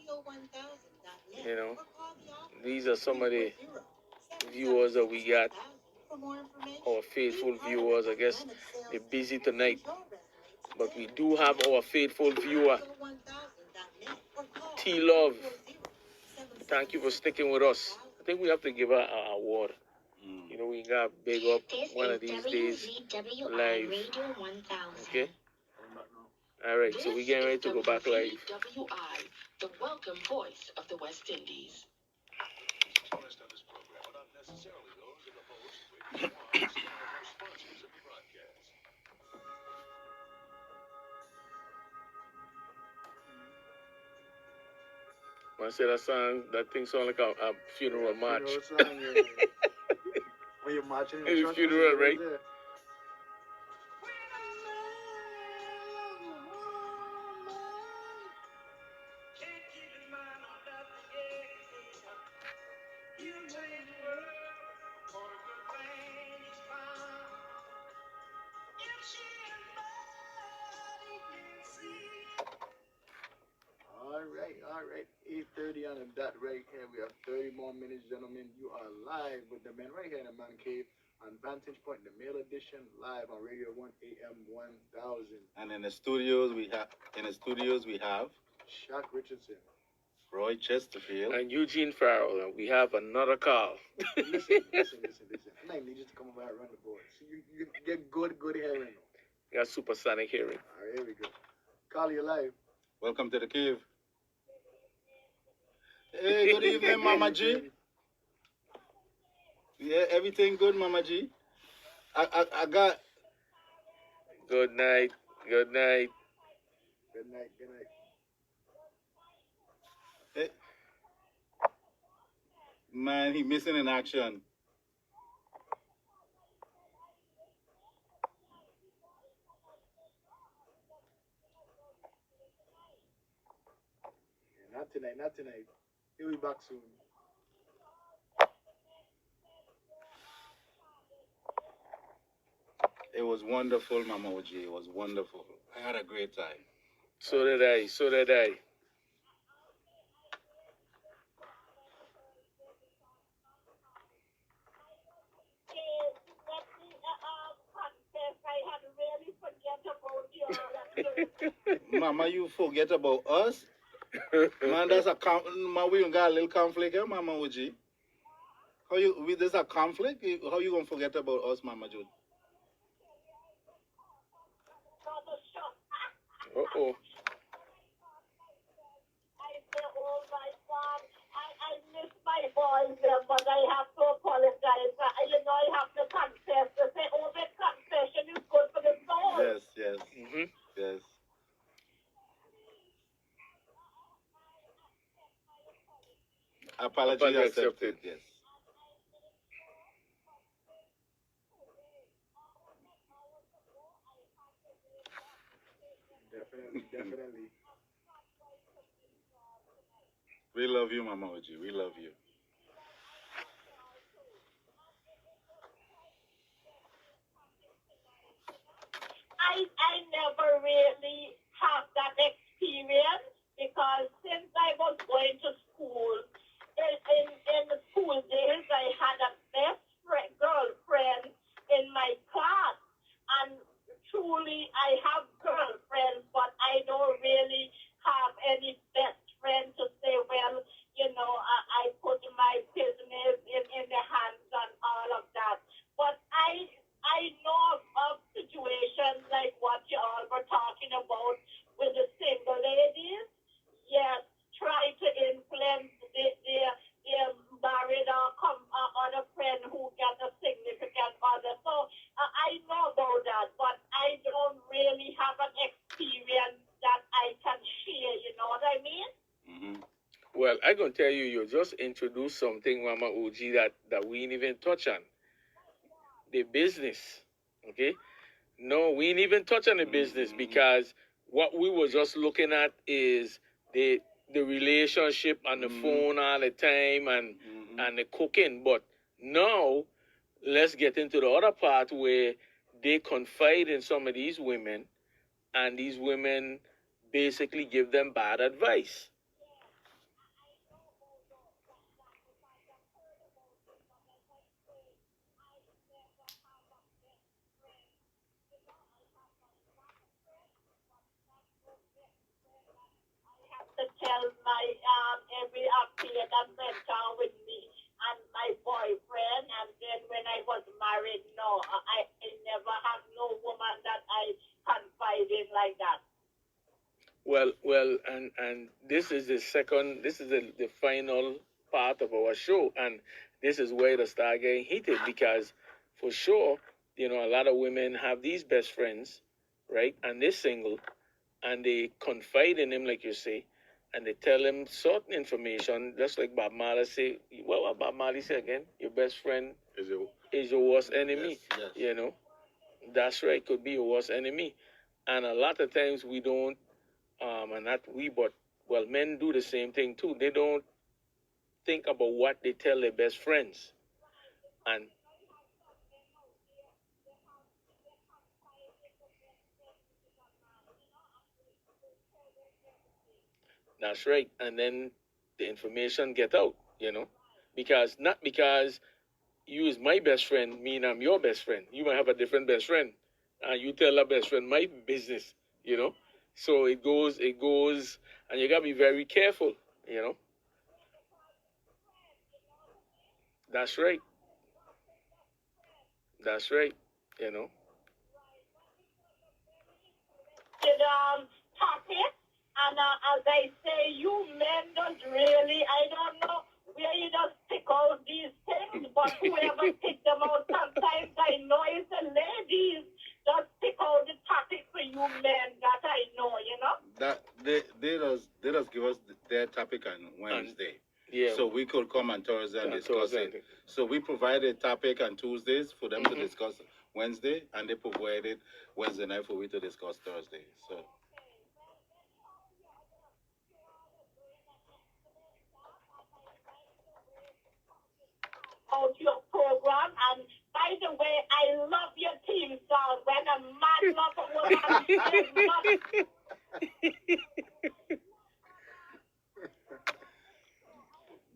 You know, these are some of the viewers that we got. Our faithful viewers, I guess they're busy tonight. But we do have our faithful viewer, T-Love. Thank you for sticking with us. I think we have to give her an award. You know, we got big up one of these days live. Okay? All right, so we're getting ready to go back live. WVWI, the welcome voice of the West Indies. Expressed on this program are not necessarily those of the host, radio hosts, or sponsors of the broadcast. I said that thing sound like a funeral march. Funeral song, yeah. When you're marching in the church, Funeral, right? there. All right. 8:30 on the dot right here. We have 30 more minutes, gentlemen. You are live with the man right here in the Man Cave on Vantage Point, the male edition, live on Radio 1 AM 1000. And in the studios we have Shaq Richardson, Roy Chesterfield, and Eugene Farrell, and we have another call. listen. I might need you to come over and run the board. So you get good hearing. We got supersonic hearing. All right, here we go. Call you live. welcome to the cave. Hey, good evening, Mama G. Yeah, everything good, Mama G. I got. Good night. Good night. Good night. Hey. Man, he missing in action. Yeah, not tonight. He'll be back soon. It was wonderful, Mama OG. It was wonderful. I had a great time. So did I. I had really forget Mama, you forget about us. Man, man, we got a little conflict here, Mama OG. There's a conflict? How you gonna forget about us, Mama Jude? Uh-oh. I miss my boys, but I have to apologize. You know, I have to confess. They say, oh, that confession is good for the soul. Yes, yes. Mm-hmm. Yes. Apology accepted. Yes. Definitely. We love you, Mama OG. We love you. I never really have that experience because since I was going to school, in the school days, I had a girlfriend in my class. And truly, I have girlfriends, but I don't really have any best friend to say, well, you know, I put my business in the hands and all of that. But I know of situations like what you all were talking about with the single ladies. Yes, try to influence their married or other friend who got a significant other. So I know about that, but I don't really have an experience that I can share. You know what I mean? Mm-hmm. Well, I'm going to tell you, you just introduced something, Mama OG, that we didn't even touch on. The business, okay? No, we didn't even touch on the business because what we were just looking at is the relationship on the phone all the time and the cooking. But now, let's get into the other part where they confide in some of these women and these women basically give them bad advice. To tell my every update that went on with me and my boyfriend, and then when I was married, no, I never have no woman that I confide in like that. Well, and this is the final part of our show, and this is where it start getting heated because, for sure, you know, a lot of women have these best friends, right, and they're single, and they confide in him, like you say, and they tell him certain information, just like Bob Marley say. What Bob Marley say again? Your best friend is your worst enemy. Yes, yes. You know, that's right. Could be your worst enemy, and a lot of times we don't. And not we, but well, men do the same thing too. They don't think about what they tell their best friends, and that's right. And then the information get out, you know, because not because you is my best friend mean I'm your best friend. You might have a different best friend, and you tell a best friend my business, you know. So it goes, and you gotta be very careful, you know. That's right. That's right. You know. Topic, and as I say, you men don't really, I don't know where you just pick out these things, but whoever pick them out, sometimes I know it's the ladies just pick out the topic for you men that I know, you know? That they just give us their topic on Wednesday. Yeah. So we could come on Thursday and discuss it. So we provide a topic on Tuesdays for them to discuss Wednesday, and they provided Wednesday night for we to discuss Thursday. So. Out your program, and by the way, I love your team song. When a man loves a woman,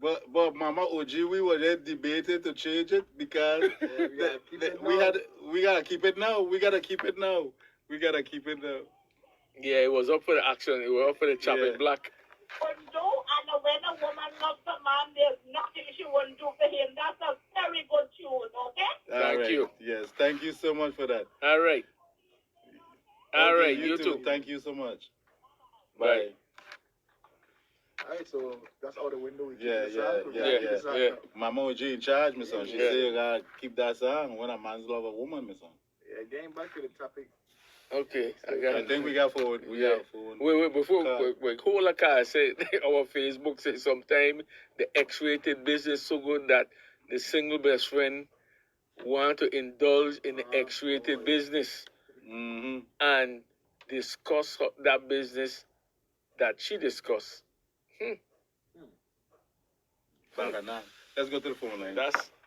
But Mama OG, we were there debating to change it because we gotta keep it now. We gotta keep it now. We gotta keep it now. Yeah, it was up for the action. It was up for the chopping block. But no, and when a woman loves a man, there's nothing she wouldn't do for him. That's a very good tune, okay? Thank you. Yes, thank you so much for that. All right. All Okay, right, you too. Thank you so much. Bye. Alright, so that's out the window. We keep Yeah, this yeah, out. We yeah, gotta keep yeah. this out Yeah. now. Mama OG in charge, my son. She Yeah. say you gotta keep that song when a man's love a woman, my son. Yeah, getting back to the topic. Okay, I I got think we got phone. We Yeah. got phone. Wait, before Car. wait, hold a car say our Facebook say sometime the X-rated business so good that the single best friend want to indulge in the X-rated business Mm-hmm. and discuss that business that she discussed. Bacchanal. Let's go to the phone line.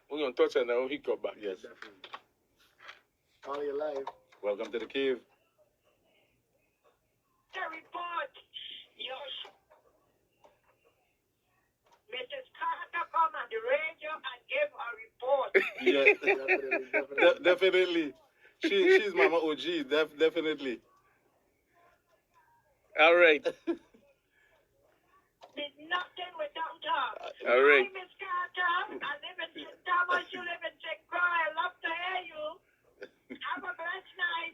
We're gonna touch on that when he come back. Yes. Definitely. All your life. Welcome to the cave. The report. Yes. Mrs. Carter come on the radio and give a report. Yeah. Definitely. She's Mama OG. Definitely. All right. There's nothing without her. All right. Hi, Miss Carter. I live in St. Thomas. You live in St. Croix. I love to hear you. Have a blessed night.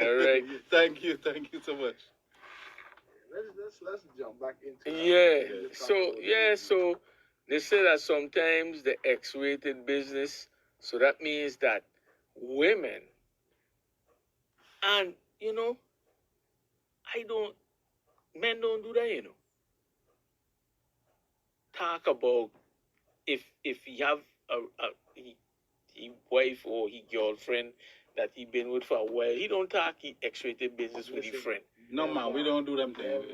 All right. Thank you so much. Let's jump back into Yeah. So they say that sometimes the X-rated business, so that means that women, and men don't do that, Talk about if he have he wife or he girlfriend that he been with for a while, he don't talk he X-rated business with his friend. No, man, we don't do them things.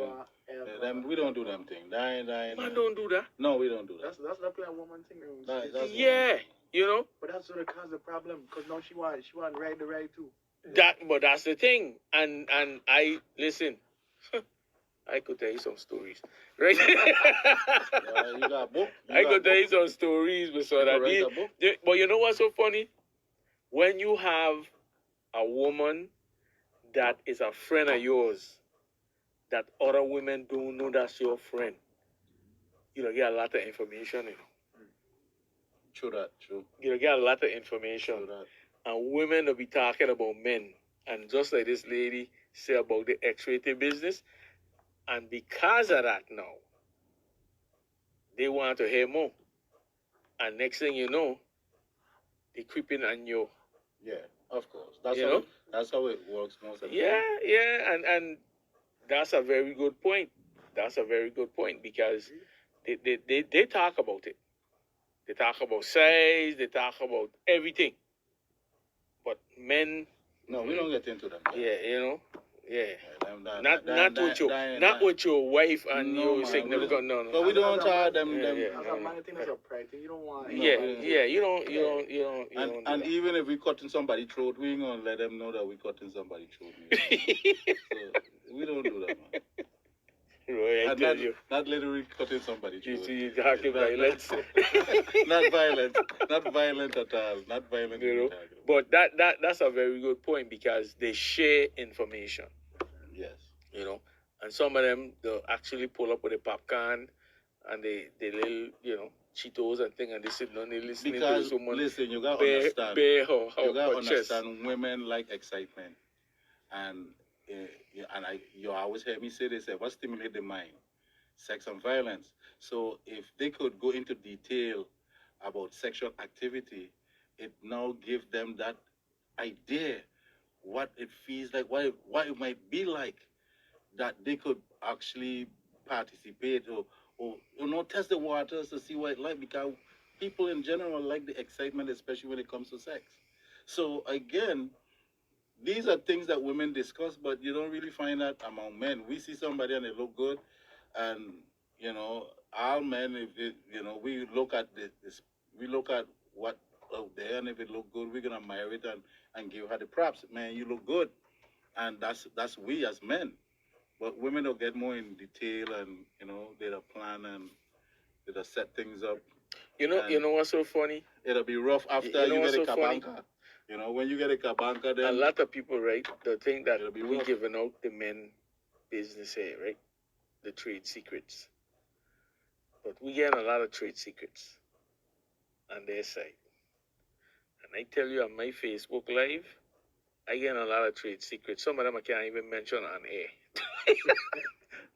We don't do them things. Man don't do that. No, we don't do that. That's not a woman thing. That's Yeah, But that's what causes the problem. Because now she want ride the ride too. But that's the thing. And I listen. I could tell you some stories, right? You got a book. I could tell you some stories, but so that write a book. but you know what's so funny? When you have a woman that is a friend of yours, that other women don't know that's your friend, you get a lot of information, True that. True. You get a lot of information. True that. And women will be talking about men. And just like this lady say about the X-rated business, and because of that now, they want to hear more. And next thing you know, they creeping on you. Yeah, of course. That's how it works most of the Yeah, time. yeah, and that's a very good point. That's a very good point because they talk about it. They talk about size, they talk about everything. But men, No, we don't get into them. yeah, yeah. Not Not with your wife and No, your man, significant. No. But we don't tell them. Yeah, yeah. That's a man thing. That's a pride thing. You don't want. Yeah, you don't do And that. even if we cutting somebody's throat, we ain't gonna let them know that we cutting somebody's throat. So we don't do that, man. Roy, I And tell you. not literally cutting somebody's You throat. see, you talking violence. Not violent. Not violent at all. Not violent. But that's a very good point because they share information. Yes. And some of them they'll actually pull up with a popcorn and they little Cheetos and thing and they sit down they listening Because to someone listen, you gotta understand. bare You gotta her chest. understand. Women like excitement, and you always hear me say this: what stimulates the mind? Sex and violence. So if they could go into detail about sexual activity, it now gives them that idea what it feels like, what it might be like, that they could actually participate or test the waters to see what it's like, because people in general like the excitement, especially when it comes to sex. So again, these are things that women discuss, but you don't really find that among men. We see somebody and they look good, and all men, we look at we look at what out there, and if it look good, we're gonna admire it and give her the props. Man, you look good, and that's we as men. But women will get more in detail, and they'll plan and they'll set things up. You know what's so funny? It'll be rough after you get a what's so funny? cabanca. You know, when you get a cabanca, A then lot of people, right, they think that It'll be we rough. giving out the men business here, right? The trade secrets. But we get a lot of trade secrets on their side. And I tell you on my Facebook Live, I get a lot of trade secrets. Some of them I can't even mention on air.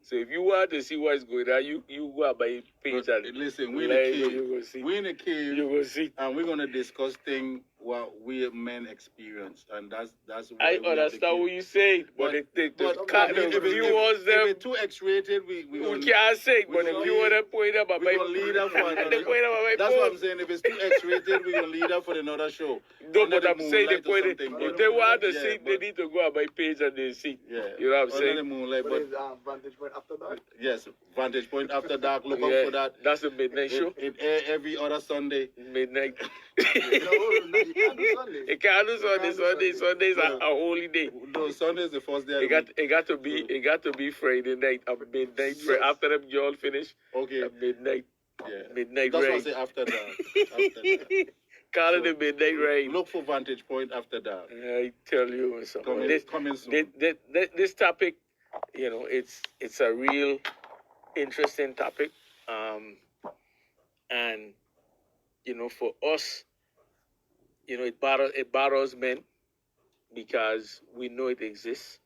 So if you want to see what's going on, you go out by page But and listen, we in the live, cave. you go see. We in the cave, You go see. and we're gonna discuss things what we men experience, and that's why I we have the understand what cave. you say, but the viewers them. if it's too X-rated, we We gonna can't say it, we but gonna if you leave- want to point up we about gonna lead up for they another. point up about That's what I'm post. saying. If it's too X-rated, we're gonna lead up for another show. No, Under but the I'm saying they moonlight or point it. something, If but- they want to yeah, see, they but- need to go on my page and they see. Yeah, You know what I'm under saying? the moonlight, But but it's Vantage Point After Dark. yes, Vantage Point After Dark. Look out Yeah, for that. that's the midnight show. It air every other Sunday. Midnight. No, you can't do Sunday. It can't do Sunday. can't do Sundays are Well, a holy day. No, Sunday is the first day. Of It the got week. it got to be Friday night at midnight. Yes. After them y'all finish Okay. at midnight. Yeah. Midnight That's what I ride. say after dark. After dark. Call it So, the midnight ride. Look for Vantage Point After Dark. I tell you something. Coming soon. This topic, you know, it's a real interesting topic. And you know, for us, you know, it bothers men because we know it exists.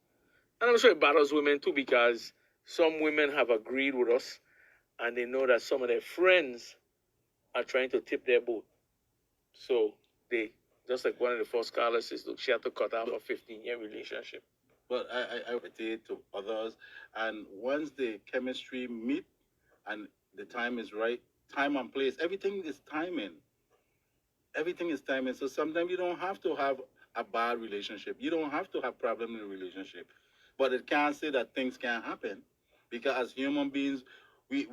And I'm sure it bothers women too because some women have agreed with us and they know that some of their friends are trying to tip their boat. So they, just like one of the first callers says, look, she had to cut off a 15-year relationship. But I relate to others, and once the chemistry meet and the time is right, time and place, everything is timing. Everything is timing. So sometimes you don't have to have a bad relationship. You don't have to have problem in a relationship. But it can't say that things can't happen. Because as human beings, we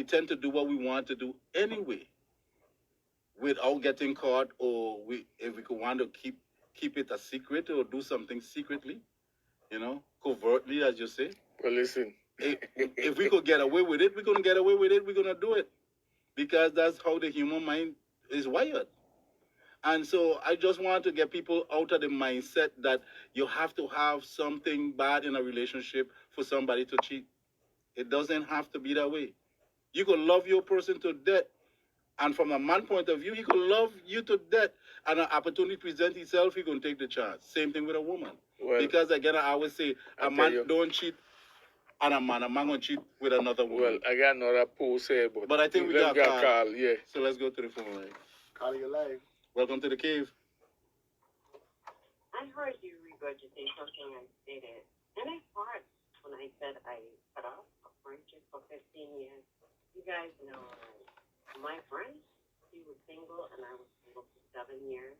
tend to do what we want to do anyway. Without getting caught, or if we could want to keep it a secret or do something secretly, you know, covertly, as you say. Well, listen. If we could get away with it, we're gonna get away with it. We're gonna do it, because that's how the human mind is wired. And so I just want to get people out of the mindset that you have to have something bad in a relationship for somebody to cheat. It doesn't have to be that way. You could love your person to death. And from a man point of view, he could love you to death. And an opportunity presents itself, he can take the chance. Same thing with a woman. Well, Because again, I always say, a tell man you. don't cheat on a man gonna cheat with another woman. Well, I got another post here, But I think we let's got get a call, yeah. So let's go to the phone line. Call you live. Welcome to the cave. I heard you regurgitate something I stated, and I thought when I said I cut off a friendship for 15 years. You guys know, my friend, she was single, and I was single for 7 years.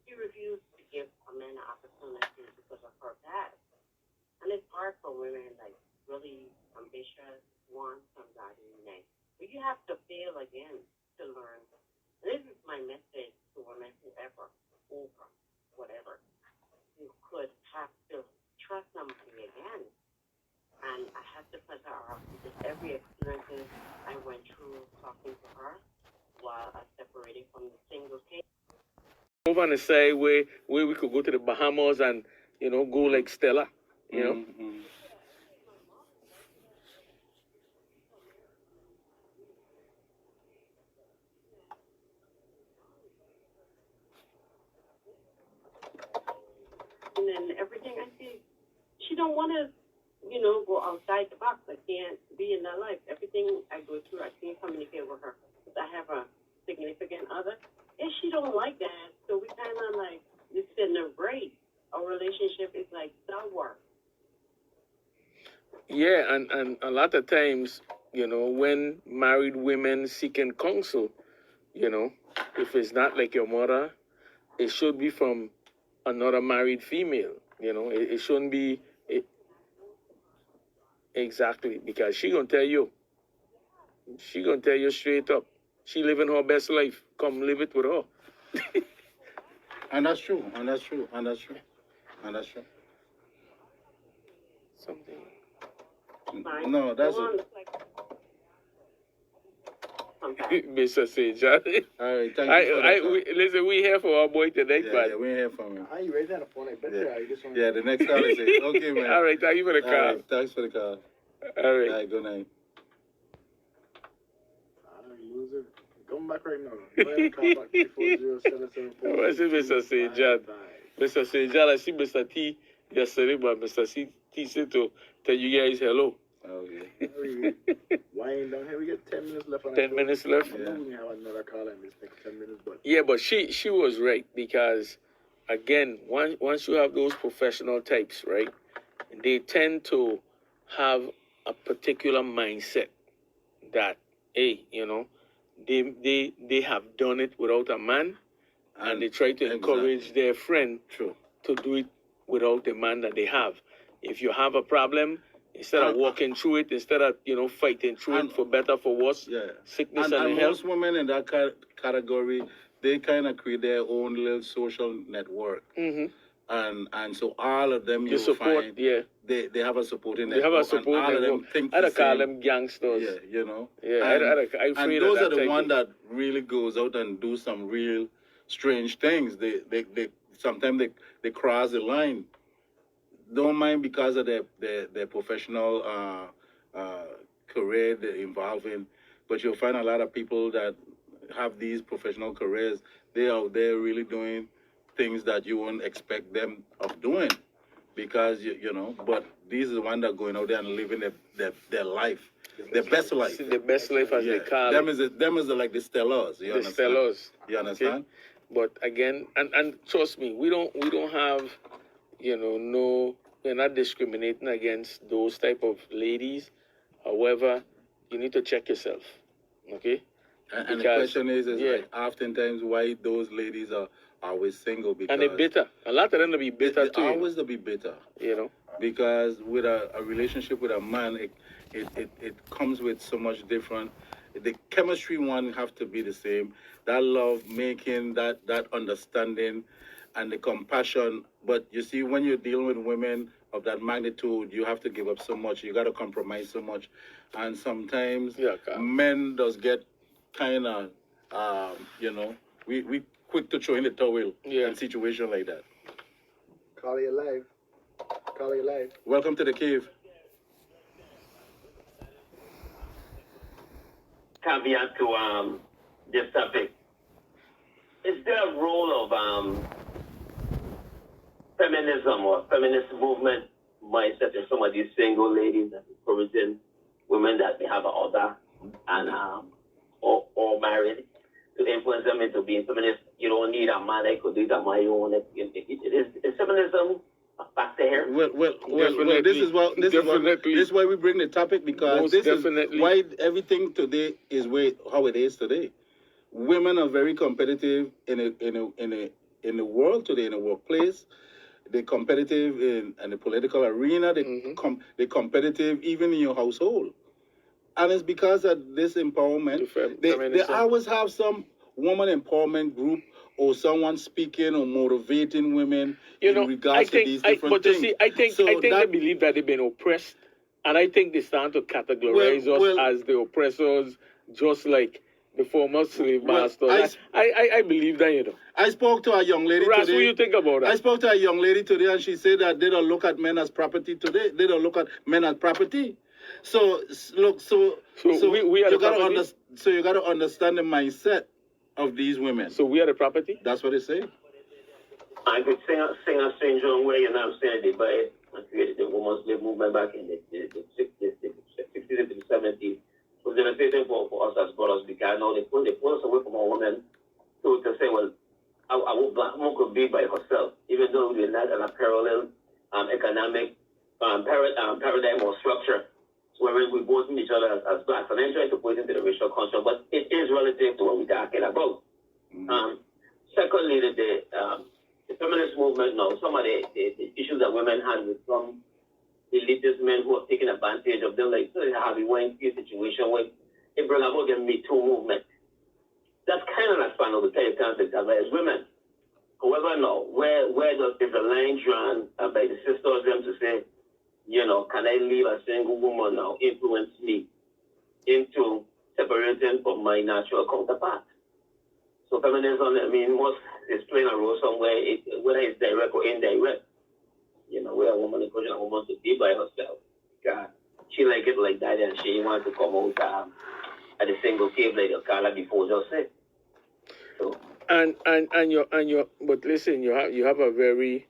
She refused to give a man an opportunity because of her past. And it's hard for women, like, really ambitious, want somebody next. But you have to fail again to learn. And this is my message to women, whoever, over, whatever. You could have to trust somebody again. And I had to put her off because every experience I went through talking to her while I separated from the single case. Over on the side where we could go to the Bahamas and, you know, go like Stella, you know. Mm-hmm. And then everything I see, she don't want to, you know, go outside the box. I can't be in that life. Everything I go through, I can't communicate with her. Because I have a significant other, and she don't like that. So we kind of like, it's sitting there great. Our relationship is like sour. Yeah, and a lot of times, you know, when married women seeking counsel, you know, if it's not like your mother, it should be from another married female. You know, it shouldn't be exactly, because she gonna tell you. She gonna tell you straight up. She living her best life. Come live it with her. And that's true. And that's true. And that's true. And that's true. Something. Fine. No, that's Go on, it. like, sometimes. Mr. St. John. All right, thank you for the call. Listen, we here for our boy tonight, Yeah, man. yeah, we hear from him. I ain't ready on the phone. I bet Yeah. you just want Yeah, the next call is it. Okay, man. All right, thank you for the All call. right, thanks for the call. All All right. right, good night. loser. Come back right now. Go ahead and call back 340-774. What's it, Mr. St. John? Mr. St. John, I see Mr. T yesterday, but Mr. T said to tell you guys hello. Okay. Wind down here. We got 10 minutes left on 10 minutes left? I know we have another call in this next 10 minutes, but Yeah, but she was right because, again, once you have those professional types, right, they tend to have a particular mindset that, hey, you know, they have done it without a man, and they try to encourage their friend to do it without the man that they have. If you have a problem, instead of walking through it, instead of, you know, fighting through it for better, for worse, sickness and health. Most women in that category, they kind of create their own little social network. And so all of them, you support, find, yeah. They have a supporting They network. have a support and all of them network. think I'd the call same. them gangsters. Yeah, you know. Yeah, and, I'm afraid and those of are that the type one of- that really goes out and do some real strange things. They sometimes they cross the line. Don't mind because of their professional career they're involved in, but you'll find a lot of people that have these professional careers. They are there really doing things that you wouldn't expect them of doing, because you know. But these are the ones that are going out there and living their life, their best life. The best life, as they call them it. Them is like the stellars. You The understand? stellars. You understand? But again, and trust me, we don't have, you know, no, we're not discriminating against those type of ladies. However, you need to check yourself, okay? And the question is like, oftentimes why those ladies are always single, because and they're bitter. A lot of them will be bitter they too. always to be bitter. You know, because with a relationship with a man, it comes with so much different. The chemistry one have to be the same. That love making, that understanding, and the compassion. But you see, when you're dealing with women of that magnitude, you have to give up so much. You got to compromise so much, and sometimes men does get kind of, you know, we quick to throw in the towel in situation like that. call you live. Call you live. Welcome to the cave. Caveat to this topic. Is there a role of feminism or feminist movement mindset in some of these single ladies that encouraging women that they have an other and or married to influence them into being feminist? You don't need a man that could do it on my own. Is feminism a factor here? Well, this is why we bring the topic, because Most this definitely. is why everything today is how it is today. Women are very competitive in the world today, in the workplace. They're competitive in the political arena. They're competitive even in your household. And it's because of this empowerment. They always have some woman empowerment group or someone speaking or motivating women in regards to these different things. You see, I think they believe that they've been oppressed, and I think they start to categorize us as the oppressors, just like the former slave masters. I believe that, you know. I spoke to a young lady Ras, today. what do you think about that? I spoke to a young lady today, and she said that they don't look at men as property today. They don't look at men as property. So look, we are you the gotta property? so you gotta understand the mindset of these women. So we are the property? That's what they say. I could sing a strange own way, you know what I'm saying? They buy and created the women's slave movement back in the 60s, the 60s and the 70s. It was devastating for us as brothers, because now they pull us away from our women to say, well, a black woman could be by herself, even though we're not in a parallel economic paradigm or structure where we both meet each other as blacks. And I'm trying to put it into the racial construct, but it is relative to what we're talking about. Secondly, the feminist movement now, some of the issues that women had with some elitist men who have taken advantage of them, like Harvey Weinstein situation where it brought about the Me Too movement. That's kind of a span of the kind of concept as women. However, no, where does the line drawn by the sisters them to say, you know, can I leave a single woman now influence me into separating from my natural counterpart. So feminism, I mean, is playing a role somewhere, whether it's direct or indirect. You know, where a woman is pushing a woman to be by herself. She like it like that, and she wants to come out at the single cave like the Carla before just said. So. But listen, you have a very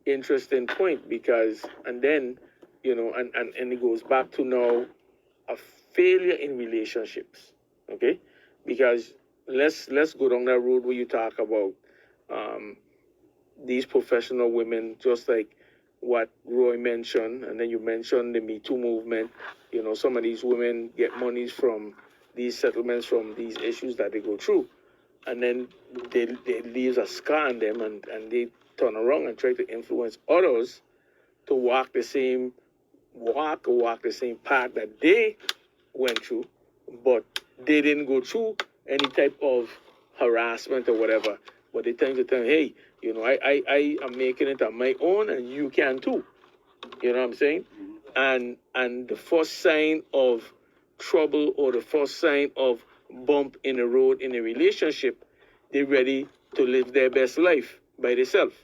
interesting point, because, and then, you know, and it goes back to now a failure in relationships, okay? Because let's go down that road where you talk about these professional women, just like what Roy mentioned, and then you mentioned the Me Too movement. You know, some of these women get monies from these settlements, from these issues that they go through, and then they leave a scar on them, and they turn around and try to influence others to walk the same path that they went through, but they didn't go through any type of harassment or whatever. But they tend to tell, hey, you know, I am making it on my own, and you can too. You know what I'm saying? And the first sign of trouble, or the first sign of bump in the road in a relationship, they're ready to live their best life by themselves.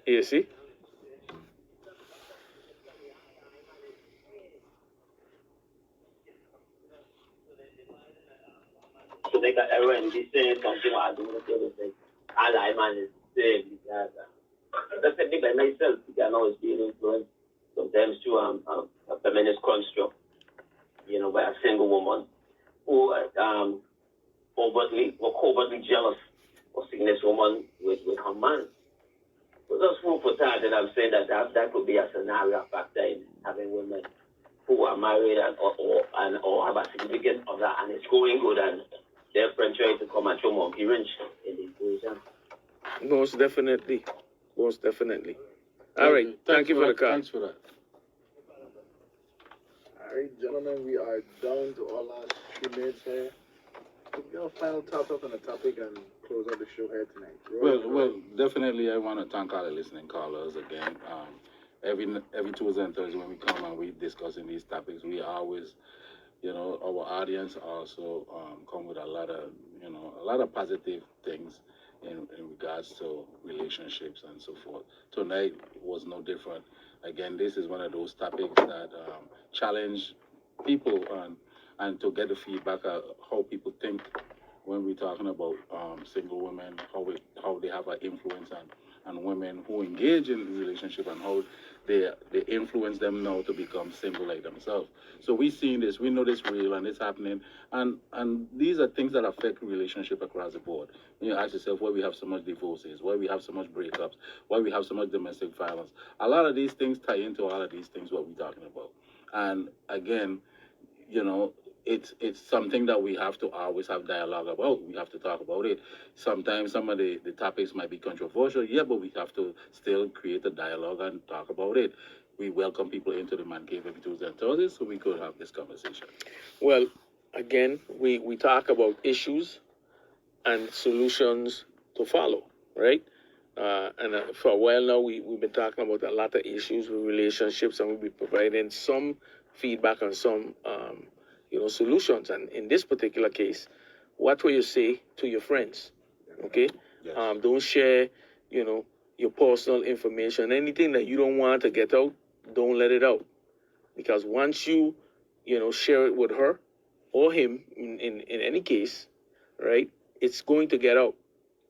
You see? So they got everyone be saying something I do not say. All I man is saying, because that's the thing by myself, because I know it's being influenced sometimes through a feminist construct, you know, by a single woman who covertly jealous of seeing this woman with her man. So just food for thought that I'm saying that could be a scenario factor in having women who are married or have a significant other, and it's going good, and their friend trying to come and show monkey wrench in the equation. Most definitely. All right. Thank you for the call. Thanks for that. All right, gentlemen, we are down to our last 3 minutes here. We got a final thought on the topic and close out the show here tonight. Well, definitely, I want to thank all the listening callers again. Every Tuesday and Thursday when we come and we discussing these topics, we always, you know, our audience also come with a lot of positive things in regards to relationships and so forth. Tonight was no different. Again, this is one of those topics that challenge people and to get the feedback of how people think when we're talking about single women, how they have an influence on women who engage in relationship, and how they influence them now to become single like themselves. So we've seen this, we know this real, and it's happening, and these are things that affect relationship across the board. You ask yourself why we have so much divorces, why we have so much breakups, why we have so much domestic violence. A lot of these things tie into all of these things what we're talking about. And again, you know, it's something that we have to always have dialogue about. We have to talk about it. Sometimes some of the topics might be controversial, yeah, but we have to still create a dialogue and talk about it. We welcome people into the Man Cave every Tuesday and Thursday so we could have this conversation. Well, again, we talk about issues and solutions to follow, right? And for a while now, we've been talking about a lot of issues with relationships, and we'll be providing some feedback on some solutions. And in this particular case, what will you say to your friends? Okay? Yes. Don't share, your personal information. Anything that you don't want to get out, don't let it out. Because once you, share it with her or him, in any case, right, it's going to get out.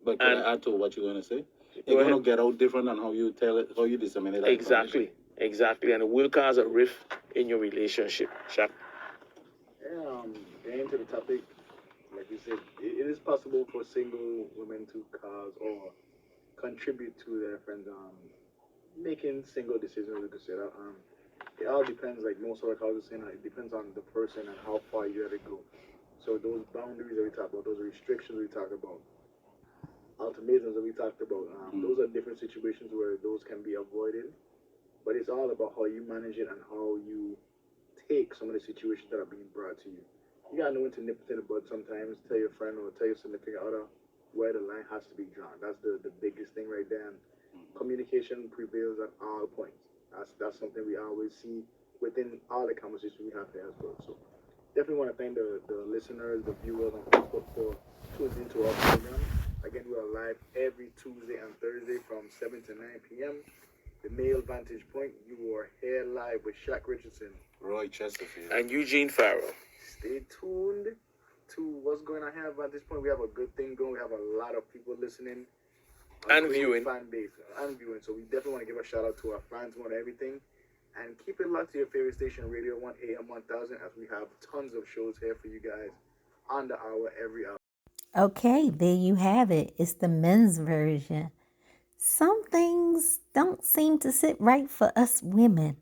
But can I add to what you're going to say? It's going to get out different than how you tell it, how you disseminate that Exactly. And it will cause a rift in your relationship. Shaq? Getting to the topic, like you said, it is possible for single women to cause or contribute to their friends making single decisions, we could say that. It all depends, like most of our callers are saying, it depends on the person and how far you let it go. So those boundaries that we talk about, those restrictions we talk about, ultimatums that we talked about, those are different situations where those can be avoided. But it's all about how you manage it and how you take some of the situations that are being brought to you. You gotta know when to nip it in the bud sometimes, tell your friend or tell your significant other where the line has to be drawn. That's the biggest thing right there. And communication prevails at all points. That's something we always see within all the conversations we have there as well. So definitely want to thank the listeners, the viewers, and people for tuning into our program. Again, we are live every Tuesday and Thursday from 7 to 9 p.m. The Male Vantage Point. You are here live with Shaq Richardson, Roy Chesterfield, and Eugene Farrell. Stay tuned to what's going on here at this point. We have a good thing going. We have a lot of people listening. And viewing. Fan base and viewing. So we definitely want to give a shout out to our fans more than everything. And keep it locked to your favorite station, Radio 1 AM 1000, as we have tons of shows here for you guys on the hour, every hour. Okay, there you have it. It's the men's version. Some things don't seem to sit right for us women.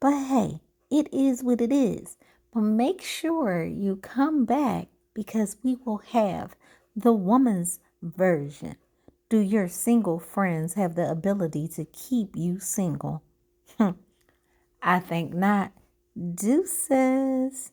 But hey, it is what it is. But make sure you come back because we will have the woman's version. Do your single friends have the ability to keep you single? I think not. Deuces.